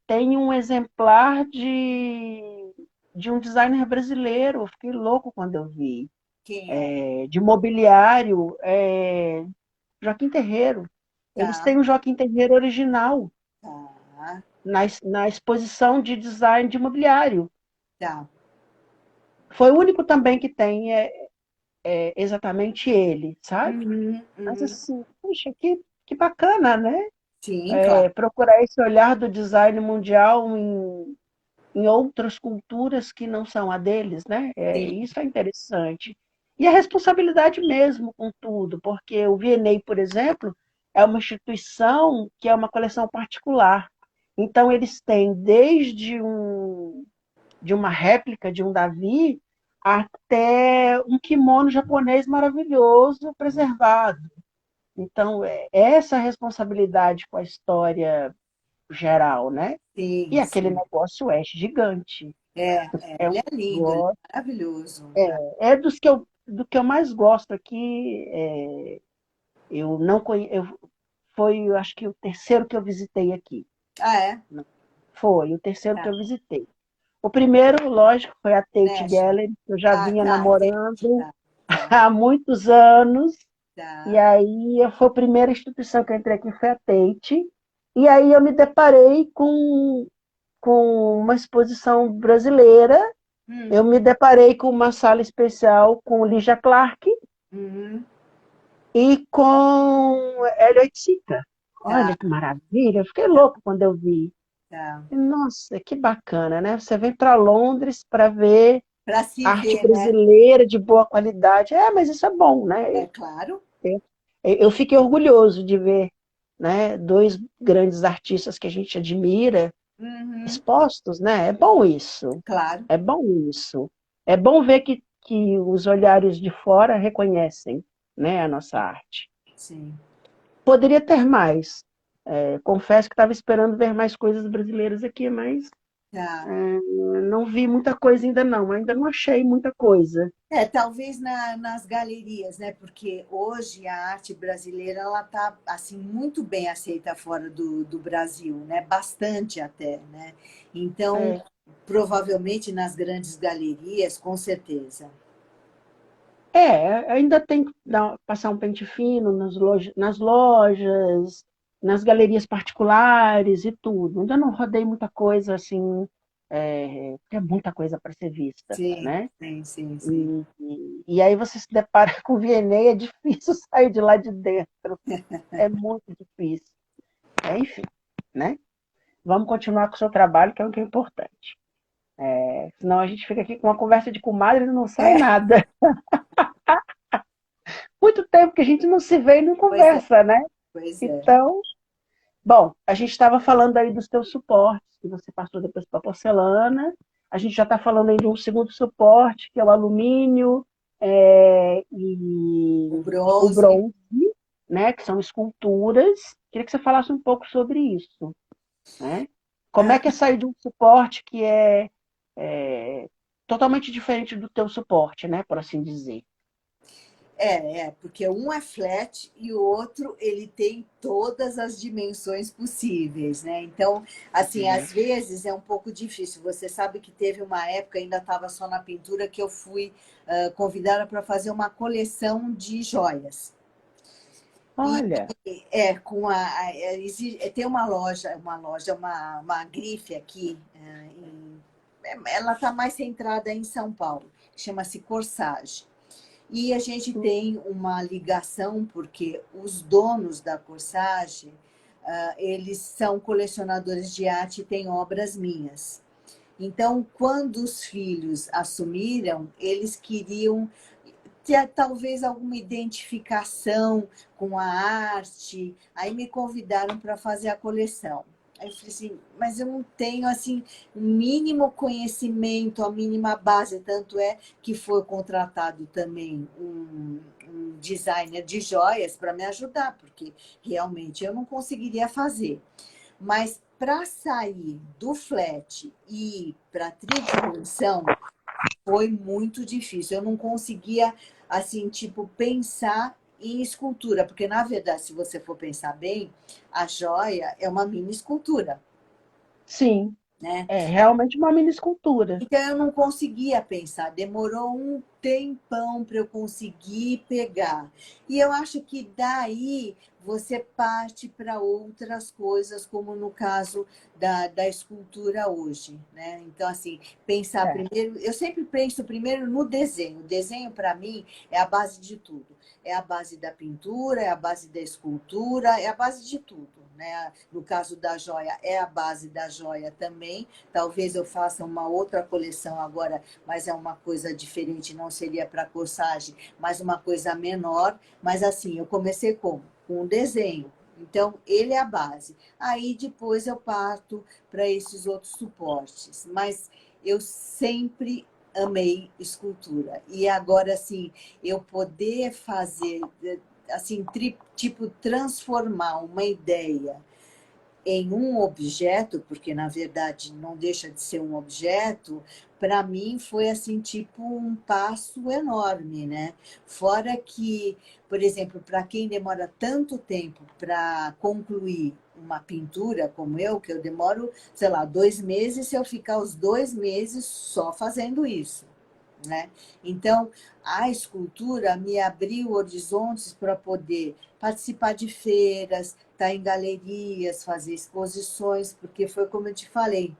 tem um exemplar de um designer brasileiro. Eu fiquei louco quando eu vi. Quem é? De mobiliário, Joaquim Terreiro. Eles Tá, têm o Joaquim Terreiro original tá, na exposição de design de mobiliário. tá. Foi o único também que tem exatamente ele, sabe? Uhum, Mas uhum. assim, puxa, que bacana, né? Sim, claro. Procurar esse olhar do design mundial em outras culturas que não são a deles, né? Sim, Isso é interessante. E a responsabilidade mesmo com tudo, porque o V&A, por exemplo, é uma instituição que é uma coleção particular. Então, eles têm de uma réplica de um Davi até um kimono japonês maravilhoso, preservado. Então, essa responsabilidade com a história geral, né? E sim, aquele sim. negócio é gigante. É Ele um é lindo, ele negócio, é maravilhoso. do que eu mais gosto aqui. Eu não conheço, foi, eu acho que o terceiro que eu visitei aqui. Ah, é? Foi o terceiro que Tá. eu visitei. O primeiro, lógico, foi a Tate National. Gallery, que eu já Ah, vinha tá, entendi. namorando Tá, tá, há muitos anos. E tá. aí foi a primeira instituição que eu entrei aqui, foi a Tate. E aí eu me deparei com uma exposição brasileira. Hum, Eu me deparei com uma sala especial com Lígia Clark uhum, e com Elliot Chica. tá, Olha que maravilha, eu fiquei louco quando eu vi. tá. Nossa, que bacana, né? Você vem para Londres para ver Para se arte ver, né? brasileira de boa qualidade. Mas isso é bom, né? É claro. Eu fiquei orgulhoso de ver, né, dois grandes artistas que a gente admira. Uhum, expostos, né? É bom isso. claro, É bom isso. É bom ver que os olhares de fora reconhecem, né, a nossa arte. sim. Poderia ter mais. Confesso que estava esperando ver mais coisas brasileiras aqui, mas Tá. não vi muita coisa ainda não. Ainda não achei muita coisa. Talvez nas galerias, né? Porque hoje a arte brasileira ela está assim muito bem aceita fora do Brasil, né? Bastante até, né? Então, É, provavelmente nas grandes galerias, com certeza. ainda tem que passar um pente fino nas lojas, nas galerias particulares e tudo. Ainda não rodei muita coisa assim, porque é muita coisa para ser vista, Sim, né? sim, sim, sim. E aí você se depara com o V&A, é difícil sair de lá de dentro. É muito difícil. Enfim, né? Vamos continuar com o seu trabalho, que é o que é importante. Senão a gente fica aqui com uma conversa de comadre e não sai É, nada. Muito tempo que a gente não se vê e não pois é, conversa, né? pois é. Então, bom, a gente estava falando aí dos teus suportes, que você passou depois para a porcelana. A gente já está falando aí de um segundo suporte, que é o alumínio e O o bronze. bronze, né? Que são esculturas. Queria que você falasse um pouco sobre isso, né? Como é que é sair de um suporte que é totalmente diferente do teu suporte, né? Por assim dizer. Porque um é flat e o outro ele tem todas as dimensões possíveis, né? Então, assim, às vezes é um pouco difícil. Você sabe que teve uma época, ainda estava só na pintura, que eu fui convidada para fazer uma coleção de joias. E Olha, com tem uma grife aqui, ela está mais centrada em São Paulo, chama-se Corsage. E a gente tem uma ligação, porque os donos da Corsage, eles são colecionadores de arte e têm obras minhas. Então, quando os filhos assumiram, eles queriam ter talvez alguma identificação com a arte. Aí me convidaram para fazer a coleção. Aí eu falei assim, mas eu não tenho assim o mínimo conhecimento, a mínima base, tanto é que foi contratado também um designer de joias para me ajudar, porque realmente eu não conseguiria fazer. Mas para sair do flat e ir para a tridimensão, foi muito difícil. Eu não conseguia, assim, tipo, pensar em escultura, porque, na verdade, se você for pensar bem, a joia é uma mini escultura, sim, né? é realmente uma mini escultura. Então, eu não conseguia pensar, demorou um tempão para eu conseguir pegar. E eu acho que daí você parte para outras coisas, como no caso da escultura hoje, né? Então, assim, pensar É. primeiro, eu sempre penso primeiro no desenho. O desenho, para mim, é a base de tudo. É a base da pintura, é a base da escultura, é a base de tudo, né? No caso da joia, é a base da joia também. Talvez eu faça uma outra coleção agora, mas é uma coisa diferente, não seria para corsagem, mas uma coisa menor. Mas assim, eu comecei com um desenho. Então, ele é a base. Aí depois eu parto para esses outros suportes. Mas eu sempre amei escultura. E agora, assim, eu poder fazer, assim, tipo, transformar uma ideia em um objeto, porque na verdade não deixa de ser um objeto, para mim foi assim tipo um passo enorme, né? Fora que, por exemplo, para quem demora tanto tempo para concluir uma pintura como eu, que eu demoro, sei lá, 2 meses, se eu ficar os 2 meses só fazendo isso, né? Então, a escultura me abriu horizontes para poder participar de feiras, estar em galerias, fazer exposições, porque foi como eu te falei,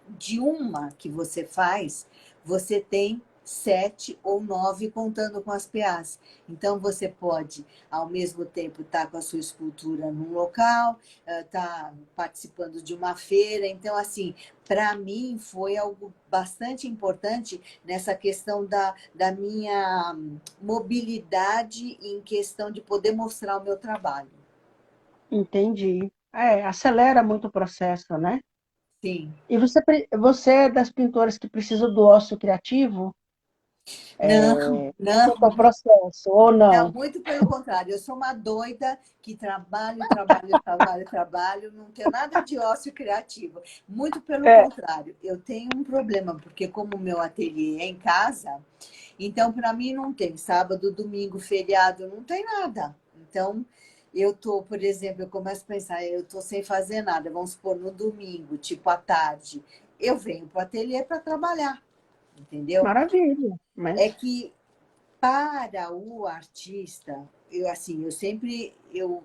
de uma que você faz, você tem 7 ou 9 contando com as PAs. Então, você pode, ao mesmo tempo, estar com a sua escultura num local, estar participando de uma feira. Então, assim, para mim, foi algo bastante importante nessa questão da minha mobilidade em questão de poder mostrar o meu trabalho. Entendi. Acelera muito o processo, né? sim. E você é das pintoras que precisa do ócio criativo? Não, não, Como é o processo, ou não, não? muito pelo contrário. Eu sou uma doida que trabalho, trabalho, trabalho, trabalho, não tenho nada de ócio criativo. Muito pelo É, contrário. Eu tenho um problema, porque como o meu ateliê é em casa, então para mim não tem sábado, domingo, feriado, não tem nada. Então, eu tô, por exemplo, eu começo a pensar, eu tô sem fazer nada, vamos supor, no domingo, tipo à tarde, eu venho para o ateliê para trabalhar, entendeu? maravilha. Mas, É que para o artista, eu sempre eu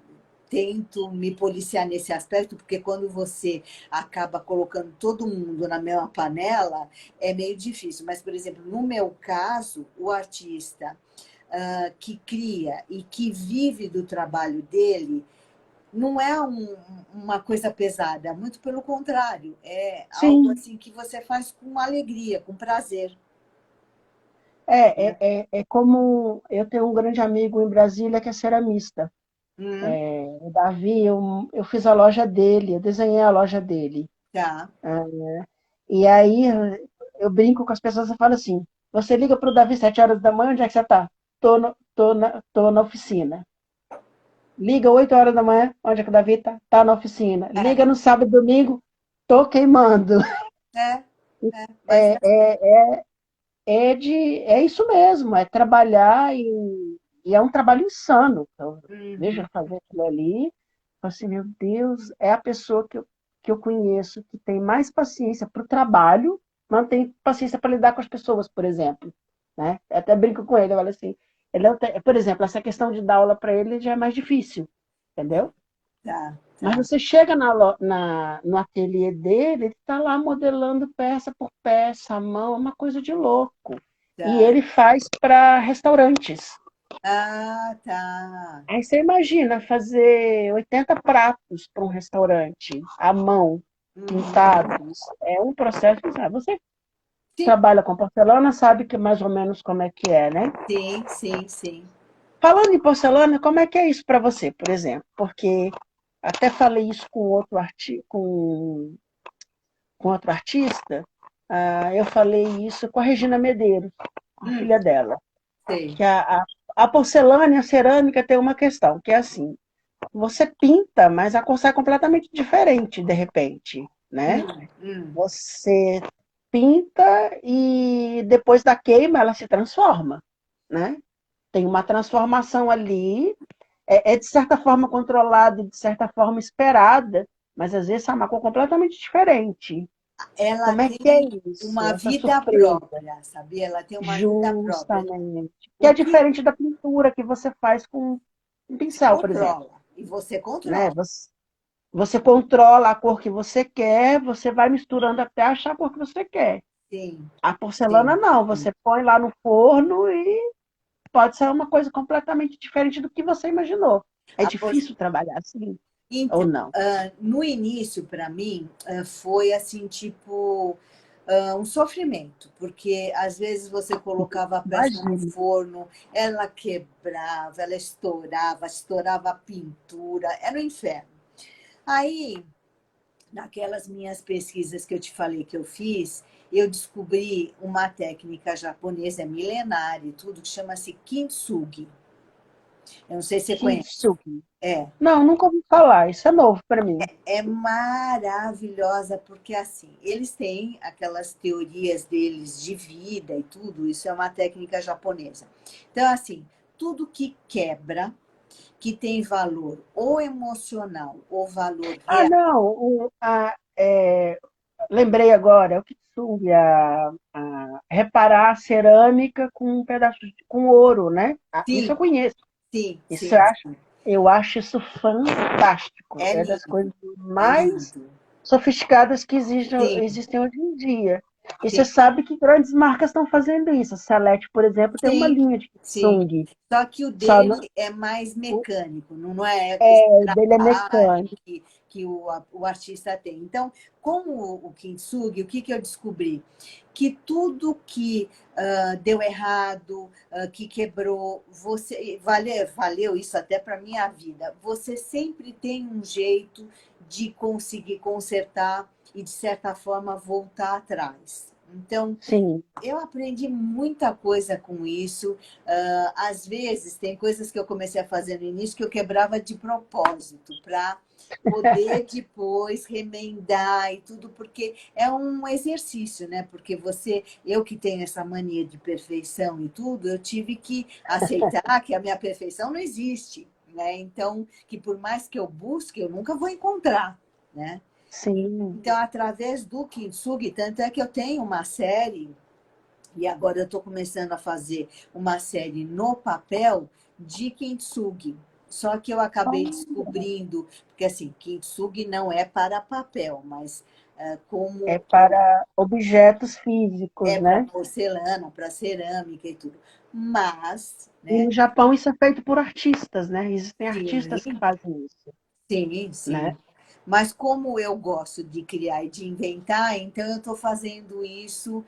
tento me policiar nesse aspecto, porque quando você acaba colocando todo mundo na mesma panela, é meio difícil. Mas, por exemplo, no meu caso, o artista que cria e que vive do trabalho dele, não é uma coisa pesada, muito pelo contrário, é algo sim, assim que você faz com alegria, com prazer. é como eu tenho um grande amigo em Brasília que é ceramista. Hum, O Davi, eu fiz a loja dele, eu desenhei a loja dele. tá. E aí eu brinco com as pessoas e falo assim: você liga para o Davi 7 horas da manhã, onde é que você está? Tô na oficina. Liga 8 horas da manhã, onde é que o Davi está? Tá na oficina. É, Liga no sábado e domingo, tô queimando. é, mas É isso mesmo, é trabalhar e é um trabalho insano. Eu vejo uhum, ele fazer aquilo ali, falo assim, meu Deus, é a pessoa que eu conheço que tem mais paciência para o trabalho, não tem paciência para lidar com as pessoas, por exemplo. Né? Eu até brinco com ele, eu falo assim, ele não tem, por exemplo, essa questão de dar aula para ele já é mais difícil, entendeu? tá, Mas tá, você chega no ateliê dele, ele está lá modelando peça por peça, à mão, é uma coisa de louco. E tá. ele faz para restaurantes. Ah, tá. Aí você imagina fazer 80 pratos para um restaurante, à mão, Uhum. pintados. É um processo, sabe? Você Sim, trabalha com porcelana, sabe que mais ou menos como é que é, né? sim, sim, sim. Falando em porcelana, como é que é isso para você, por exemplo? Porque até falei isso com outro artista, eu falei isso com a Regina Medeiros, a Hum, filha dela. sei. Que a porcelana e a cerâmica tem uma questão, que é assim, você pinta, mas a cor sai completamente diferente, de repente, né? Hum. Você pinta e depois da queima ela se transforma, né? Tem uma transformação ali, é de certa forma controlada, de certa forma esperada, mas às vezes é uma cor completamente diferente. Ela Como é que é tem isso, uma essa vida surpresa? própria, sabia? Ela tem uma vida própria. Justamente. Que O é que diferente da pintura que você faz com um se pincel, por exemplo. controla e você Né? controla. Você controla a cor que você quer, você vai misturando até achar a cor que você quer. Sim, A porcelana sim, não, sim. você põe lá no forno e pode ser uma coisa completamente diferente do que você imaginou. É A por- difícil trabalhar assim ou Então, não? no início, para mim, foi assim, tipo, um sofrimento, porque às vezes você colocava a peça no Imagina. forno, ela quebrava, ela estourava, estourava a pintura, era um inferno. Aí, naquelas minhas pesquisas que eu te falei que eu fiz, eu descobri uma técnica japonesa milenar e tudo, que chama-se kintsugi. Eu não sei se você conhece. Kintsugi. É, Não, nunca ouvi falar. Isso é novo para mim. é maravilhosa, porque assim, eles têm aquelas teorias deles de vida e tudo, isso é uma técnica japonesa. Então, assim, tudo que quebra, que tem valor ou emocional ou valor Ah, real, não. Lembrei agora, o kintsugi, reparar a cerâmica com um pedaço com ouro, né? Isso eu sim, conheço. sim, Isso sim, sim. eu acho isso fantástico. É É das lindo, coisas é mais lindo. sofisticadas que Sim, existem hoje em dia. E você sim. sabe que grandes marcas estão fazendo isso. A Salete, por exemplo, tem uma Sim, linha de sim. kintsugi. Só que o Só dele é mais o, mecânico, não é esse o dele é trabalho mecânico. que o artista tem. Então, com o Kintsugi, o que, que eu descobri? Que tudo que deu errado, que quebrou, valeu isso até para a minha vida. Você sempre tem um jeito de conseguir consertar e, de certa forma, voltar atrás. Então, Sim. eu aprendi muita coisa com isso. Às vezes, tem coisas que eu comecei a fazer no início que eu quebrava de propósito, para poder depois remendar e tudo, porque é um exercício, né? Porque eu que tenho essa mania de perfeição e tudo, eu tive que aceitar que a minha perfeição não existe, né? Então, que por mais que eu busque, eu nunca vou encontrar, né? Sim. Então, através do Kintsugi, tanto é que eu tenho uma série, e agora eu estou começando a fazer uma série no papel de Kintsugi. Só que eu acabei descobrindo, porque assim, Kintsugi não é para papel, mas É como para objetos físicos, é para né? porcelana, para cerâmica e tudo. Mas, E né? no Japão isso é feito por artistas, né? Existem artistas que Sim, fazem isso, sim, né? sim. Mas como eu gosto de criar e de inventar, então eu estou fazendo isso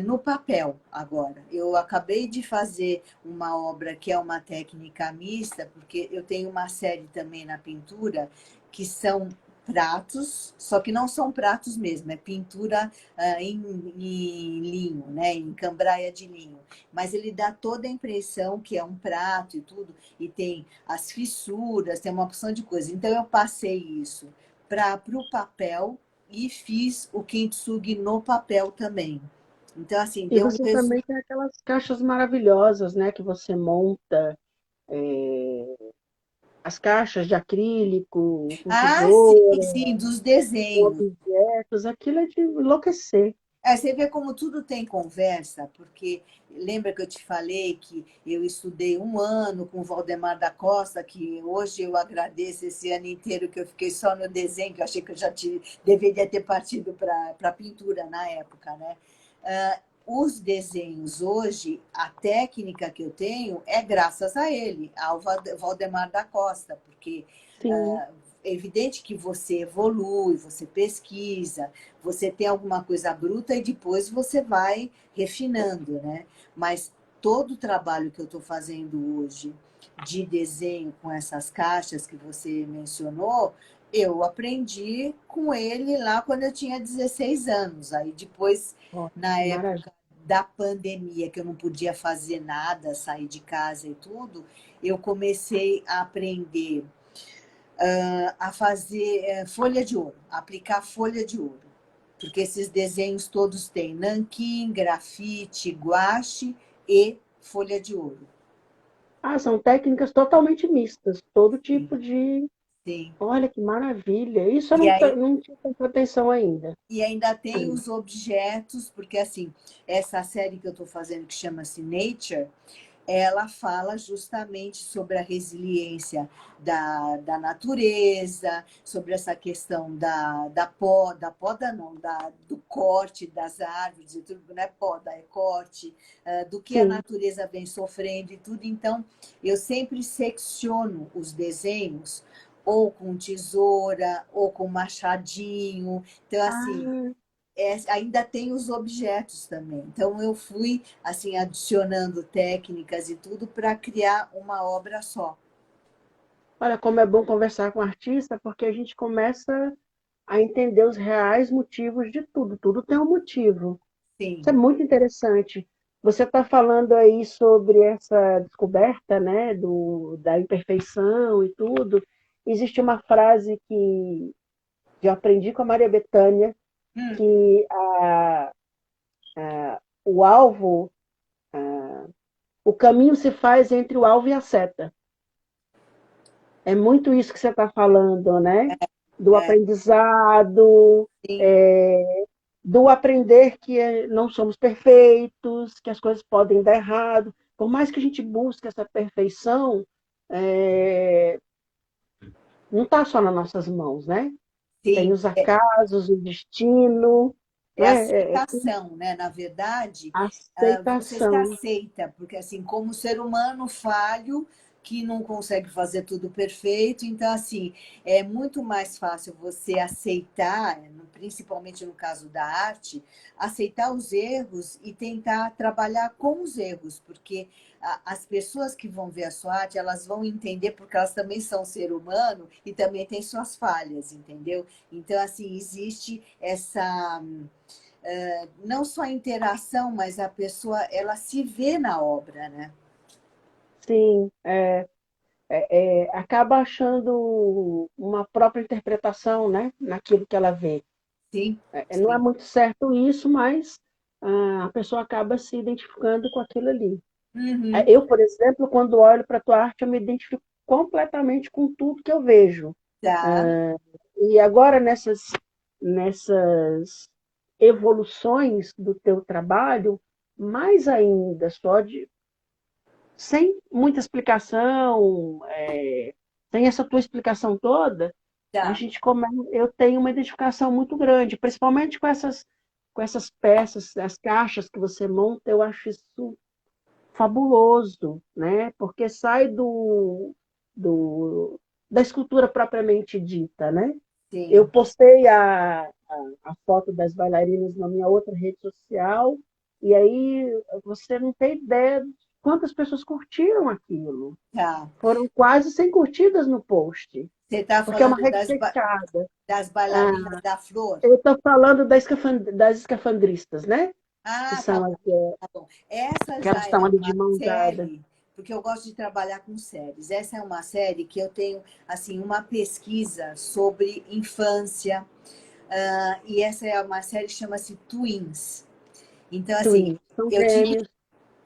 no papel agora. Eu acabei de fazer uma obra que é uma técnica mista, porque eu tenho uma série também na pintura que são pratos, só que não são pratos mesmo, é pintura em linho, né, em cambraia de linho. Mas ele dá toda a impressão que é um prato e tudo, e tem as fissuras, tem uma opção de coisa. Então eu passei isso para o papel e fiz o kintsugi no papel também. Então, assim, E deu um você também resultado. tem aquelas caixas maravilhosas, né? Que você monta, as caixas de acrílico, com Ah, sim, tesoura, sim, dos com desenhos. objetos, aquilo é de enlouquecer. Você vê como tudo tem conversa, porque lembra que eu te falei que eu estudei um ano com o Valdemar da Costa, que hoje eu agradeço esse ano inteiro que eu fiquei só no desenho, que eu achei que eu deveria ter partido para a pintura na época, né? Os desenhos hoje, a técnica que eu tenho é graças a ele, ao Valdemar da Costa, porque Sim. é evidente que você evolui, você pesquisa, você tem alguma coisa bruta e depois você vai refinando, né? Mas todo o trabalho que eu estou fazendo hoje de desenho com essas caixas que você mencionou, eu aprendi com ele lá quando eu tinha 16 anos. Aí depois, Ó, na que maravilha. época da pandemia, que eu não podia fazer nada, sair de casa e tudo, eu comecei a aprender a fazer folha de ouro, aplicar folha de ouro. Porque esses desenhos todos têm nanquim, grafite, guache e folha de ouro. Ah, são técnicas totalmente mistas, todo Sim, tipo de. sim. Olha que maravilha! Isso eu E não, aí não tinha prestado atenção ainda. e ainda tem os objetos, porque assim, essa série que eu estou fazendo que chama-se Nature, ela fala justamente sobre a resiliência da natureza, sobre essa questão da poda não, do corte das árvores, e tudo, não é poda, é corte, do que a Sim. natureza vem sofrendo e tudo. Então, eu sempre secciono os desenhos ou com tesoura, ou com machadinho. Então, assim, Ah, ainda tem os objetos também. Então, eu fui assim adicionando técnicas e tudo para criar uma obra só. olha como é bom conversar com o artista, porque a gente começa a entender os reais motivos de tudo. Tudo tem um motivo. Isso é Sim. muito interessante. Você está falando aí sobre essa descoberta, né, da imperfeição e tudo. Existe uma frase que eu aprendi com a Maria Bethânia, Hum, que o alvo, o caminho se faz entre o alvo e a seta. É muito isso que você está falando, né? Do é, aprendizado, sim, é, do aprender que não somos perfeitos, que as coisas podem dar errado. Por mais que a gente busque essa perfeição, é, não está só nas nossas mãos, né? Tem sim. os acasos, o destino, É né? aceitação, né? Na verdade, você se Aceitação. aceita, porque assim, como ser humano falho, que não consegue fazer tudo perfeito. Então, assim, é muito mais fácil você aceitar, principalmente no caso da arte, aceitar os erros e tentar trabalhar com os erros, porque as pessoas que vão ver a sua arte, elas vão entender porque elas também são ser humano e também têm suas falhas, entendeu? Então, assim, existe essa não só a interação, mas a pessoa ela se vê na obra, né? Sim, acaba achando uma própria interpretação, né, naquilo que ela vê. Sim, Não é sim. muito certo isso, mas a pessoa acaba se identificando com aquilo ali. Uhum, Eu, por exemplo, quando olho para a tua arte, eu me identifico completamente com tudo que eu vejo. tá, E agora, nessas evoluções do teu trabalho, mais ainda, sem muita explicação, sem essa tua explicação toda, tá. eu tenho uma identificação muito grande, principalmente com essas peças, as caixas que você monta, eu acho isso fabuloso, né? Porque sai do, da escultura propriamente dita, né? Eu Sim. postei a foto das bailarinas na minha outra rede social, e aí você não tem ideia de quantas pessoas curtiram aquilo. Tá. Foram quase 100 curtidas no post, Você está porque é uma falando rede fechada. das Ah, bailarinas da flor? eu estou falando das escafandristas, né? Que Ah, tá são bom, as tá bom. Essa que já elas é estão ali de uma mãos dadas. série, porque eu gosto de trabalhar com séries. Essa é uma série que eu tenho, assim, uma pesquisa sobre infância, e essa é uma série que chama-se Twins. Então, assim, Twins, são eu tive, gêmeos.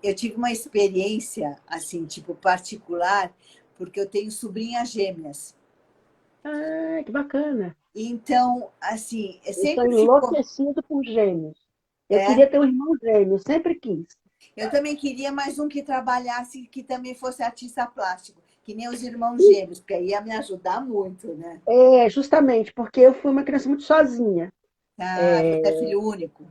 eu tive uma experiência, assim, tipo, particular, porque eu tenho sobrinhas gêmeas. Ah, que bacana. Então, assim, Eu sou sempre ficou. enlouquecido por gêmeos. Eu É, queria ter um irmão gêmeo, sempre quis. eu também queria mais um que trabalhasse, que também fosse artista plástico, que nem os irmãos E, gêmeos, porque aí ia me ajudar muito, né? justamente porque eu fui uma criança muito sozinha. Ah, você é filho único?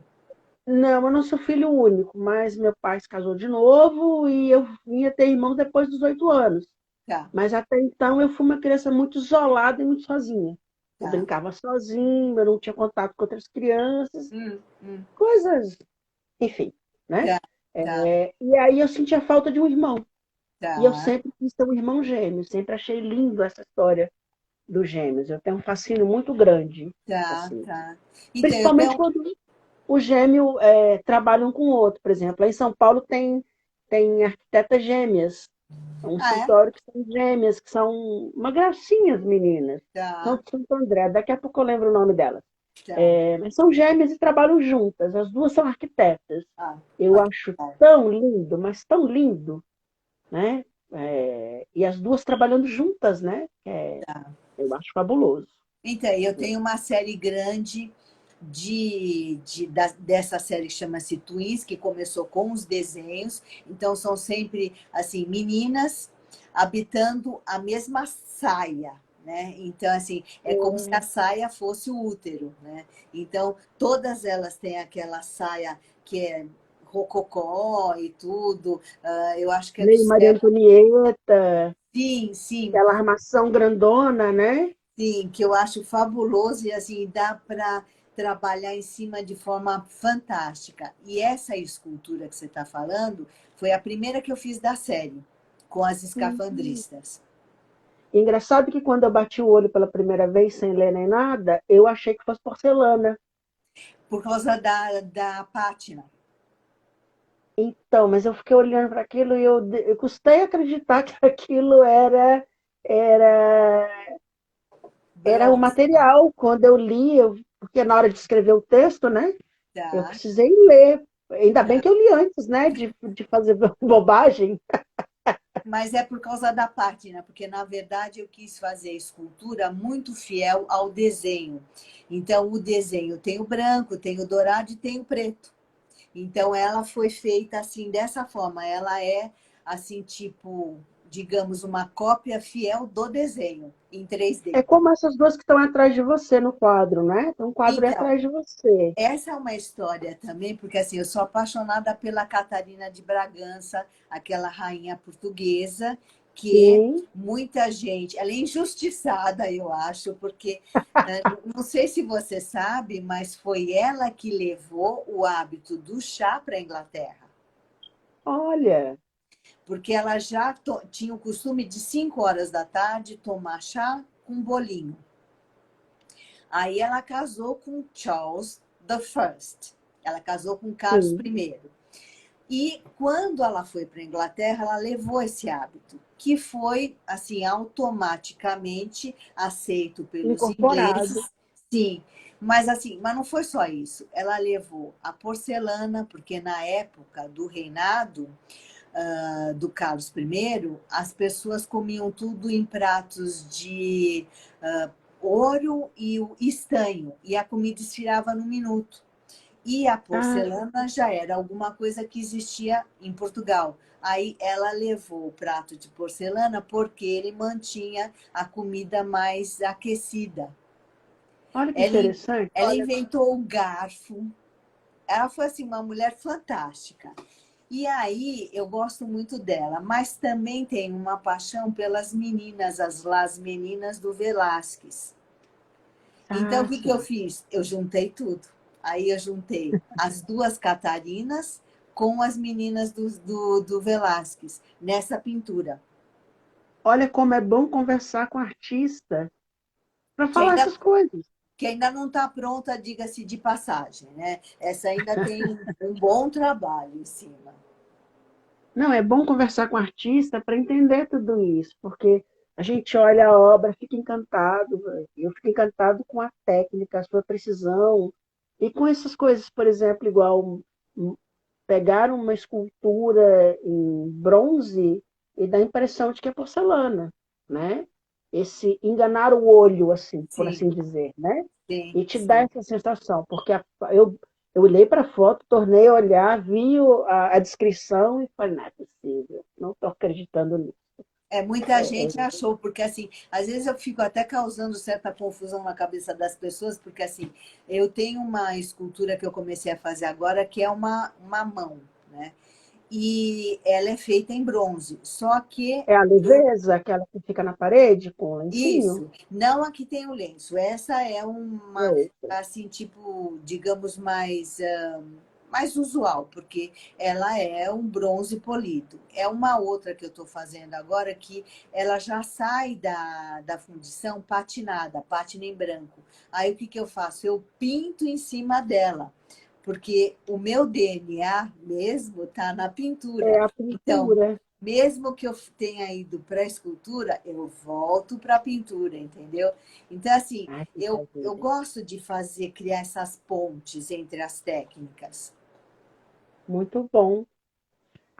Não, eu não sou filho único, mas meu pai se casou de novo e eu vinha ter irmão depois dos 8 anos. Tá, Mas até então eu fui uma criança muito isolada e muito sozinha. Eu tá. brincava sozinha, eu não tinha contato com outras crianças, Hum, coisas, enfim, né? tá, tá, E aí eu sentia falta de um irmão. E eu tá, sempre quis ter um irmão gêmeo, sempre achei lindo essa história dos gêmeos. Eu tenho um fascínio muito grande, tá, assim. tá. Então, eu Principalmente tenho. quando o gêmeo trabalha um com o outro. Por exemplo, lá em São Paulo tem arquitetas gêmeas. É um Ah, é? escritório que são gêmeas, que são uma gracinha, as meninas. São Tá, de Santo André, daqui a pouco eu lembro o nome delas. tá. Mas são gêmeas e trabalham juntas. As duas são arquitetas. Ah, Eu olha, acho tá, tão lindo, mas tão lindo, né? E as duas trabalhando juntas, né? tá. Eu acho fabuloso. Então, eu tenho uma série grande dessa série que chama-se Twins, que começou com os desenhos. Então, são sempre assim meninas habitando a mesma saia. Né? Então, assim, é como se a saia fosse o útero. Né? Então, todas elas têm aquela saia que é rococó e tudo. Eu acho que é do Meio Maria século. Antonieta, Sim, sim. aquela armação grandona, né? Sim, que eu acho fabuloso e assim dá para trabalhar em cima de forma fantástica. E essa escultura que você está falando foi a primeira que eu fiz da série, com as Uhum. escafandristas. Engraçado que quando eu bati o olho pela primeira vez, sem ler nem nada, eu achei que fosse porcelana. Por causa da pátina. Então, mas eu fiquei olhando para aquilo e eu custei acreditar que aquilo era, era o Bronze, material. Quando eu li, porque na hora de escrever o texto, né? Eu tá? precisei ler. Ainda bem Tá. que eu li antes, né? De fazer bobagem. Mas é por causa da pátina, porque na verdade eu quis fazer a escultura muito fiel ao desenho. Então, o desenho tem o branco, tem o dourado e tem o preto. Então, ela foi feita assim, dessa forma. Ela é, assim, tipo, digamos, uma cópia fiel do desenho, em É 3D. como essas duas que estão atrás de você no quadro, né? Tem um quadro aí Então, atrás de você. essa é uma história também, porque assim, eu sou apaixonada pela Catarina de Bragança, aquela rainha portuguesa, que Sim. muita gente, ela é injustiçada, eu acho, porque não sei se você sabe, mas foi ela que levou o hábito do chá para a Inglaterra, Olha, porque ela já tinha o costume de 5 horas da tarde tomar chá com bolinho. Aí ela casou com Charles the First. Ela casou com Carlos sim, I. E quando ela foi para a Inglaterra, ela levou esse hábito, que foi assim automaticamente aceito pelos incorporado. ingleses. Sim, mas assim, mas não foi só isso. Ela levou a porcelana, porque na época do reinado do Carlos I, as pessoas comiam tudo em pratos de ouro e o estanho, e a comida esfriava no minuto. E a Ah, porcelana já era alguma coisa que existia em Portugal. Aí ela levou o prato de porcelana porque ele mantinha a comida mais aquecida. olha que Ela, interessante. ela inventou o garfo. Ela foi assim uma mulher fantástica. E aí eu gosto muito dela, mas também tenho uma paixão pelas meninas, as meninas do Velázquez. Então, o Ah, que eu sim. fiz? Eu juntei tudo. Aí eu juntei as duas Catarinas com as meninas do Velázquez, nessa pintura. Olha como é bom conversar com artista para Que falar ainda, essas coisas. que ainda não está pronta, diga-se de passagem, né? Essa ainda tem um bom trabalho em cima. Não, é bom conversar com artista para entender tudo isso, porque a gente olha a obra, fica encantado. Eu fico encantado com a técnica, a sua precisão, e com essas coisas, por exemplo, igual pegar uma escultura em bronze e dar a impressão de que é porcelana, né? Esse enganar o olho, assim, por Sim, assim dizer, né? sim, E te dá sim. essa sensação, porque eu olhei para a foto, tornei a olhar, vi a descrição e falei, não é possível, não estou acreditando nisso. Muita gente achou, porque assim, às vezes eu fico até causando certa confusão na cabeça das pessoas, porque assim, eu tenho uma escultura que eu comecei a fazer agora, que é uma mão, né? E ela é feita em bronze. Só que É a leveza, aquela que fica na parede com o lencinho? isso, não a que tem o lenço. Essa é uma, É, assim, tipo, digamos, mais usual, porque ela é um bronze polido. É uma outra que eu estou fazendo agora que ela já sai da fundição patinada, pátina em branco. Aí o que, que eu faço? Eu pinto em cima dela, porque o meu DNA mesmo está na pintura. é a Então, pintura. mesmo que eu tenha ido para a escultura, eu volto para a pintura, entendeu? Então, assim, Ai, que eu maravilha. gosto de fazer, criar essas pontes entre as técnicas. Muito bom.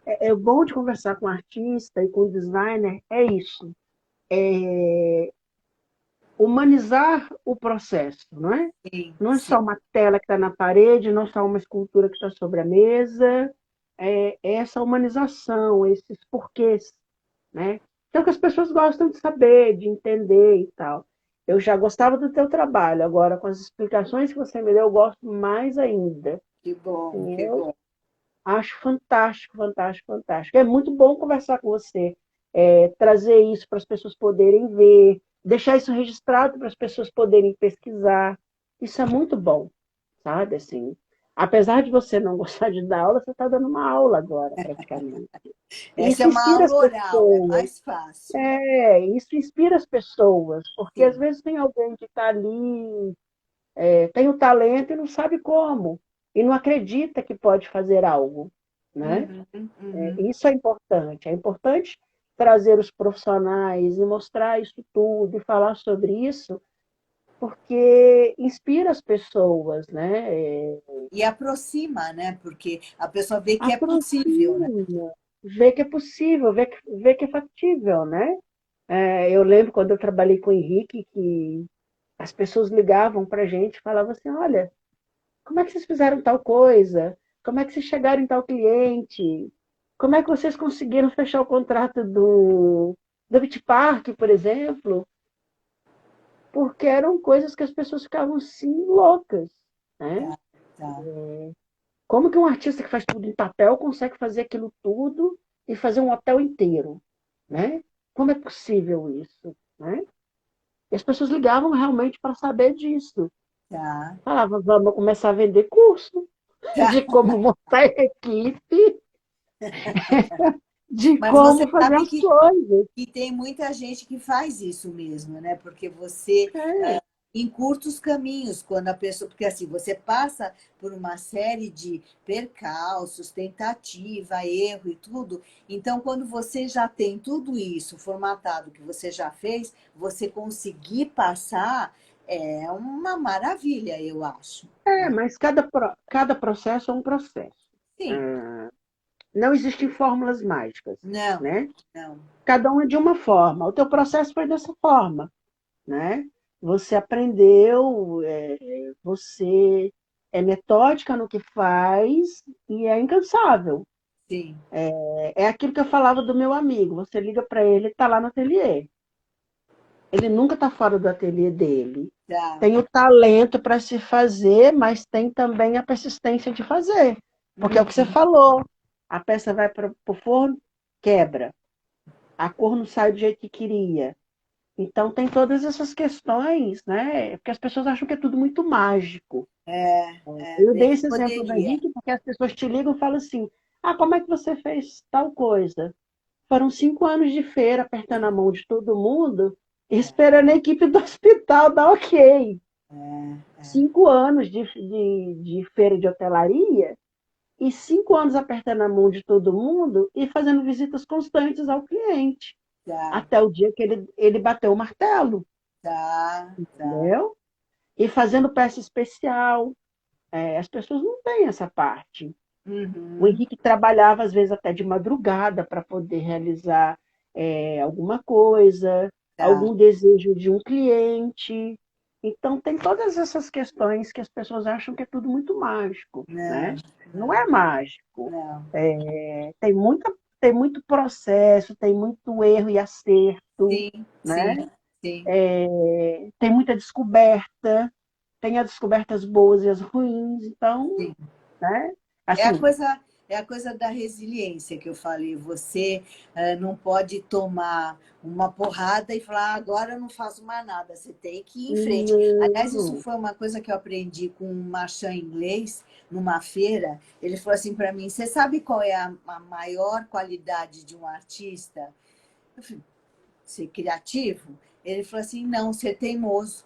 É bom de conversar com artista e com designer, é isso. É humanizar o processo, não é? Sim, Não é sim. só uma tela que está na parede, não é só uma escultura que está sobre a mesa, é essa humanização, esses porquês, né? Então, que as pessoas gostam de saber, de entender e tal. Eu já gostava do teu trabalho, agora com as explicações que você me deu, eu gosto mais ainda. Que bom, Assim, que eu bom. acho fantástico, fantástico, fantástico. É muito bom conversar com você, trazer isso para as pessoas poderem ver, deixar isso registrado para as pessoas poderem pesquisar. Isso é muito bom, sabe? Assim, apesar de você não gostar de dar aula, você está dando uma aula agora, praticamente. E Essa é isso uma inspira as aula oral, é pessoas. mais fácil. Isso inspira as pessoas, porque às Sim. vezes tem alguém que está ali, tem o talento e não sabe como, e não acredita que pode fazer algo, né? Uhum, uhum. Isso é importante. É importante trazer os profissionais e mostrar isso tudo e falar sobre isso, porque inspira as pessoas, né? E aproxima, né? Porque a pessoa vê que é possível, né? Aproxima, vê que é possível, vê que é factível, né? Eu lembro quando eu trabalhei com o Henrique, que as pessoas ligavam para a gente e falavam assim, olha, como é que vocês fizeram tal coisa? Como é que vocês chegaram em tal cliente? Como é que vocês conseguiram fechar o contrato do Beach Park, por exemplo? Porque eram coisas que as pessoas ficavam assim loucas, né? Tá, tá. Como que um artista que faz tudo em papel consegue fazer aquilo tudo e fazer um hotel inteiro, né? como é possível isso, né? E as pessoas ligavam realmente para saber disso. Tá, Falavam, vamos começar a vender curso tá. de como montar equipe, de Mas você como fazer sabe as coisas. que tem muita gente que faz isso mesmo, né? Porque você, É, encurta os caminhos quando a pessoa. Porque assim, você passa por uma série de percalços, tentativa, erro e tudo. Então, quando você já tem tudo isso formatado que você já fez, você conseguir passar é uma maravilha, eu acho. Né? mas cada processo é um processo. Sim, Ah, não existem fórmulas mágicas, não, né? não. Cada um é de uma forma. O teu processo foi dessa forma, né? Você aprendeu, você é metódica no que faz e é incansável. Sim, É aquilo que eu falava do meu amigo. Você liga para ele, ele está lá no ateliê. Ele nunca está fora do ateliê dele. tá. Tem o talento para se fazer, mas tem também a persistência de fazer. Porque é o que você Uhum. falou. A peça vai para o forno, quebra. A cor não sai do jeito que queria. Então tem todas essas questões, né? Porque as pessoas acham que é tudo muito mágico. Eu Bem dei que esse exemplo da poderia. Henrique porque as pessoas te ligam e falam assim: ah, como é que você fez tal coisa? Foram 5 anos de feira apertando a mão de todo mundo, esperando a equipe do hospital dar ok. 5 anos de feira de hotelaria e 5 anos apertando a mão de todo mundo e fazendo visitas constantes ao cliente, Tá, até o dia que ele bateu o martelo, tá, tá. entendeu? E fazendo peça especial. As pessoas não têm essa parte. O Uhum, Henrique trabalhava, às vezes, até de madrugada para poder realizar alguma coisa, tá. algum desejo de um cliente. Então, tem todas essas questões que as pessoas acham que é tudo muito mágico, Não, né? Não é não, mágico. não. Tem muito processo, tem muito erro e acerto, Sim, sim, né? sim, Tem muita descoberta, tem as descobertas boas e as ruins. Então, sim. né? É a Assim, coisa, é a coisa da resiliência que eu falei. Você não pode tomar uma porrada e falar, "Ah, agora eu não faço mais nada. Você tem que ir em frente." Aliás, isso não, foi uma coisa que eu aprendi com um marchand inglês numa feira. Ele falou assim para mim: você sabe qual é a maior qualidade de um artista? Eu falei, ser criativo? Ele falou assim: não, ser teimoso.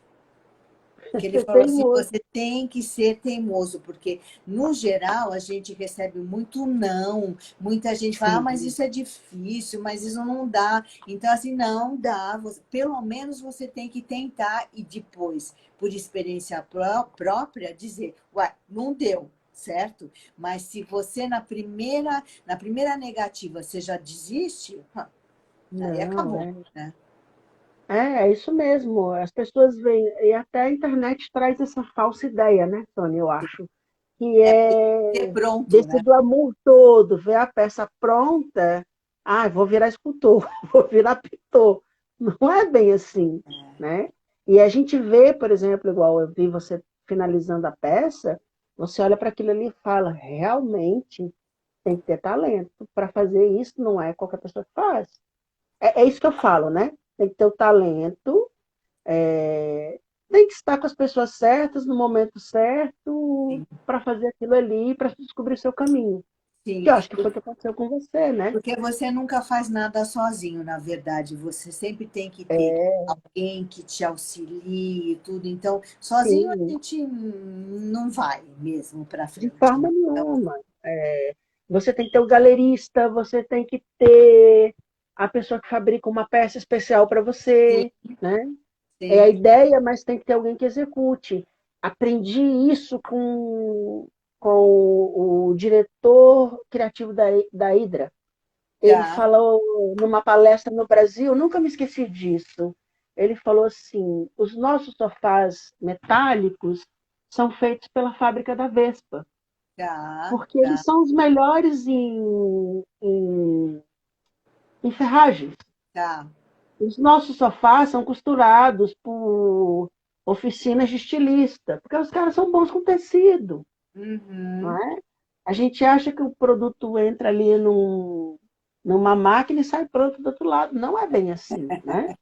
Que ele você falou tem assim: outro. você tem que ser teimoso, porque no geral a gente recebe muito não, muita gente fala, ah, mas Sim, isso é difícil, mas isso não dá. Então, assim, não dá. Pelo menos você tem que tentar e depois, por experiência própria, dizer, ué, não deu. Certo? Mas se você na primeira negativa você já desiste, aí não, acabou, né? é isso mesmo. As pessoas veem, e até a internet traz essa falsa ideia, né, Sônia, eu acho, que Ter é pronto, desse né? glamour todo, ver a peça pronta, ah, vou virar escultor, vou virar pintor. Não é bem assim, né? E a gente vê, por exemplo, igual eu vi você finalizando a peça, você olha para aquilo ali e fala, realmente tem que ter talento para fazer isso, não é qualquer pessoa que faz. É isso que eu falo, né? Tem que ter o talento, é, tem que estar com as pessoas certas, no momento certo, Sim, para fazer aquilo ali, para descobrir seu caminho. sim. Que eu acho que foi o que aconteceu com você, né? Porque você nunca faz nada sozinho, na verdade. Você sempre tem que ter alguém que te auxilie e tudo. Então, sozinho a Sim, gente não vai mesmo para de frente, né? forma Então, nenhuma. Você tem que ter o galerista, você tem que ter a pessoa que fabrica uma peça especial para sim, você, né? É a sim. ideia, mas tem que ter alguém que execute. Aprendi isso com o diretor criativo da Hydra. Ele Tá, falou numa palestra no Brasil, nunca me esqueci disso. Ele falou assim: os nossos sofás metálicos são feitos pela fábrica da Vespa, tá, porque tá, eles são os melhores em ferragens. tá. Os nossos sofás são costurados por oficinas de estilista, porque os caras são bons com tecido, não Uhum, é? A gente acha que o produto entra ali numa máquina e sai pronto do outro lado. Não é bem assim, né?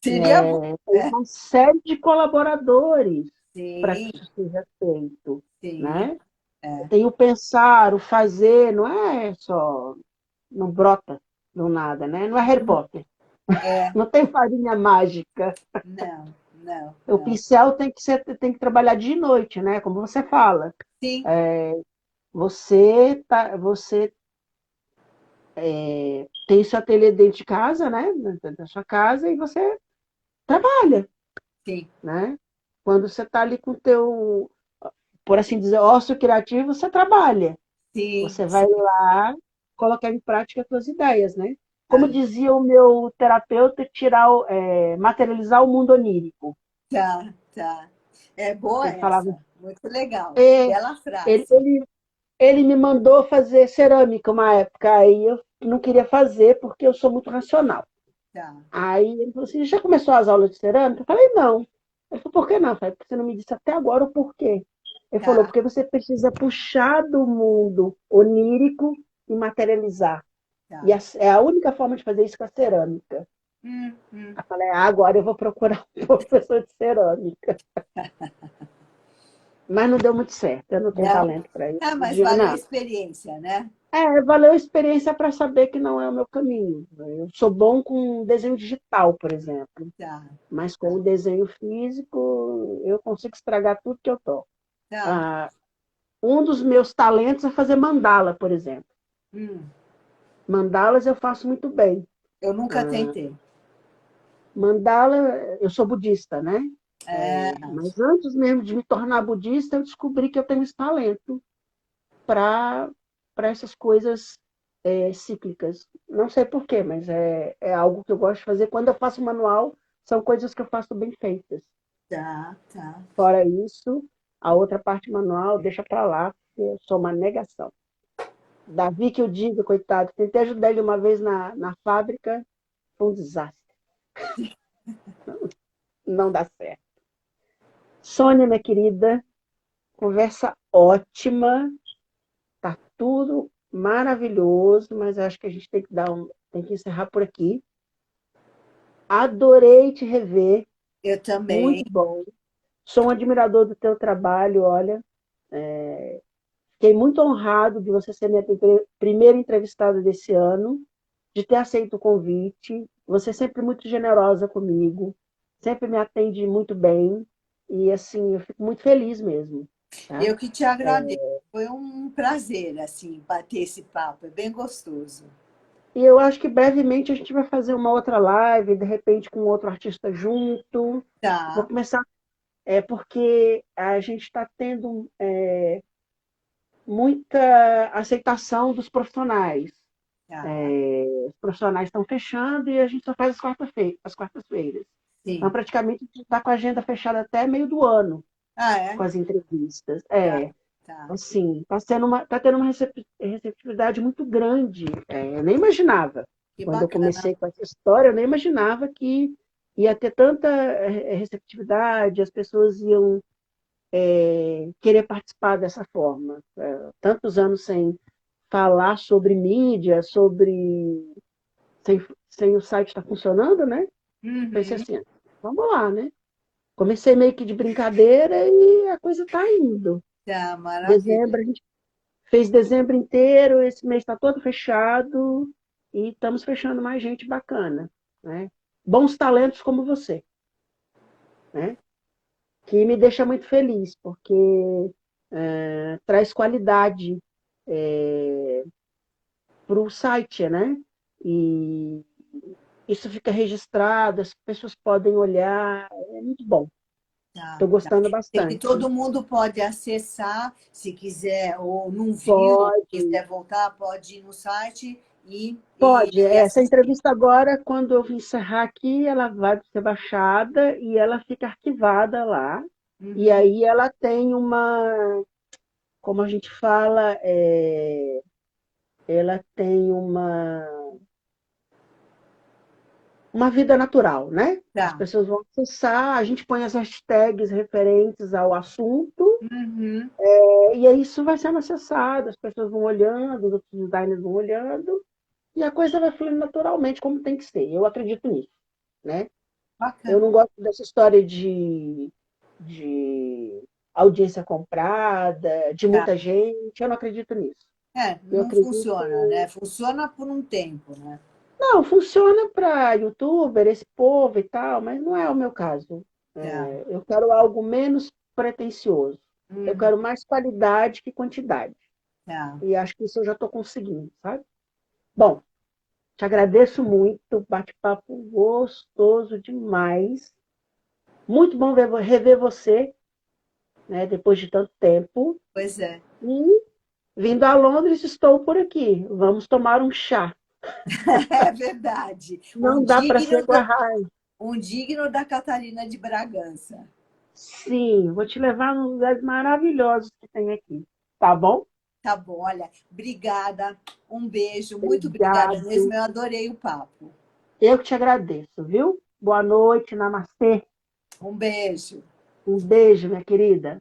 Seria bom, Tem né? uma série de colaboradores para Sim, que isso seja feito, sim. né? É, Tem o pensar, o fazer, não é só, não brota do nada, né? Não é Harry Potter, é, não tem farinha mágica. não, não, O não. pincel tem que trabalhar de noite, né? Como você fala. Sim, Você tem seu ateliê dentro de casa, né? Dentro da sua casa, e você trabalha, sim, né? Quando você está ali com o teu, por assim dizer, ócio criativo, você trabalha. sim, Você vai sim. lá colocar em prática as suas ideias, né? Como Ah, dizia o meu terapeuta, materializar o mundo onírico. tá, tá. É boa Ele falava, essa, muito legal. é, Bela ele, frase. ele, ele me mandou fazer cerâmica uma época, aí eu não queria fazer porque eu sou muito racional. Tá, Aí ele falou assim, já começou as aulas de cerâmica? Eu falei, não. Ele falou, por que não? Eu falei, porque você não me disse até agora o porquê. Ele falou, tá, porque você precisa puxar do mundo onírico e materializar. E tá. é a única forma de fazer isso com a cerâmica. Hum, hum. Eu falei, agora eu vou procurar um professor de cerâmica. Mas não deu muito certo, eu não tenho Não? talento para isso. Ah, mas valeu a Não. experiência, né? Valeu a experiência para saber que não é o meu caminho. Eu sou bom com desenho digital, por exemplo. Tá, Mas com tá, o desenho físico, eu consigo estragar tudo que eu toco. tá. Ah, um dos meus talentos é fazer mandala, por exemplo. Hum. Mandalas eu faço muito bem. Eu nunca tentei. Mandala, eu sou budista, né? É, Mas antes mesmo de me tornar budista, eu descobri que eu tenho esse talento para essas coisas cíclicas. Não sei por quê, mas é algo que eu gosto de fazer. Quando eu faço manual, são coisas que eu faço bem feitas. tá, tá. Fora isso, a outra parte manual deixa para lá, porque eu sou uma negação. Davi, que eu digo, coitado, tentei ajudar ele uma vez na fábrica, foi um desastre. Não dá certo. Sônia, minha querida, conversa ótima, tá tudo maravilhoso, mas acho que a gente tem que encerrar por aqui. Adorei te rever, Eu também. muito bom. Sou um admirador do teu trabalho, olha. Fiquei muito honrado de você ser minha primeira entrevistada desse ano, de ter aceito o convite. Você é sempre muito generosa comigo, sempre me atende muito bem. E assim, eu fico muito feliz mesmo. Tá? Eu que te agradeço. Foi um prazer, assim, bater esse papo. É bem gostoso. E eu acho que brevemente a gente vai fazer uma outra live, de repente com outro artista junto. Vou Tá, começar, porque a gente está tendo muita aceitação dos profissionais. tá. Os profissionais estão fechando e a gente só faz as quartas-feiras. Então, Sim. praticamente, a gente está com a agenda fechada até meio do ano Ah, é? com as entrevistas. Tá, tá. Assim, tá tendo uma receptividade muito grande. Eu nem imaginava. Que Quando eu bacana. comecei com essa história, eu nem imaginava que ia ter tanta receptividade, as pessoas iam querer participar dessa forma. Tantos anos sem falar sobre mídia, sem o site estar funcionando, né? Pensei Uhum. assim, vamos lá, né? Comecei meio que de brincadeira e a coisa está indo. Tá, maravilha. Dezembro, a gente fez dezembro inteiro, esse mês está todo fechado e estamos fechando mais gente bacana, né? Bons talentos como você, né? Que me deixa muito feliz, porque traz qualidade para o site, né? E isso fica registrado, as pessoas podem olhar, é muito bom. Tá, Estou tá. gostando Tem que bastante. todo mundo pode acessar, se quiser, ou não viu, ou Pode, quiser voltar, pode ir no site pode. e Essa assistir. entrevista agora, quando eu encerrar aqui, ela vai ser baixada e ela fica arquivada lá. E Uhum. aí ela tem como a gente fala, ela tem uma vida natural, né? As Tá. pessoas vão acessar, a gente põe as hashtags referentes ao assunto, Uhum. e aí isso vai sendo acessado, as pessoas vão olhando, os outros designers vão olhando, e a coisa vai fluindo naturalmente, como tem que ser. Eu acredito nisso, né? Eu Bacana. não gosto dessa história de audiência comprada, de Tá. muita gente. Eu não acredito nisso. É, Eu não funciona, acredito. né? Funciona por um tempo, né? Não, funciona para youtuber, esse povo e tal, mas não é o meu caso. Tá. Eu quero algo menos pretensioso. Eu Uhum. quero mais qualidade que quantidade. Tá. E acho que isso eu já estou conseguindo, sabe? Bom, te agradeço muito, bate-papo gostoso demais. Muito bom rever você, né, depois de tanto tempo. Pois é. E, vindo a Londres, estou por aqui. Vamos tomar um chá. É verdade. Não dá para se agarrar. Um digno da Catarina de Bragança. Sim, vou te levar nos lugares maravilhosos que tem aqui. Tá bom? Tá bom, olha, obrigada, um beijo, muito obrigada mesmo, Obrigado. eu adorei o papo. Eu que te agradeço, viu? Boa noite, namastê. Um beijo. Um beijo, minha querida.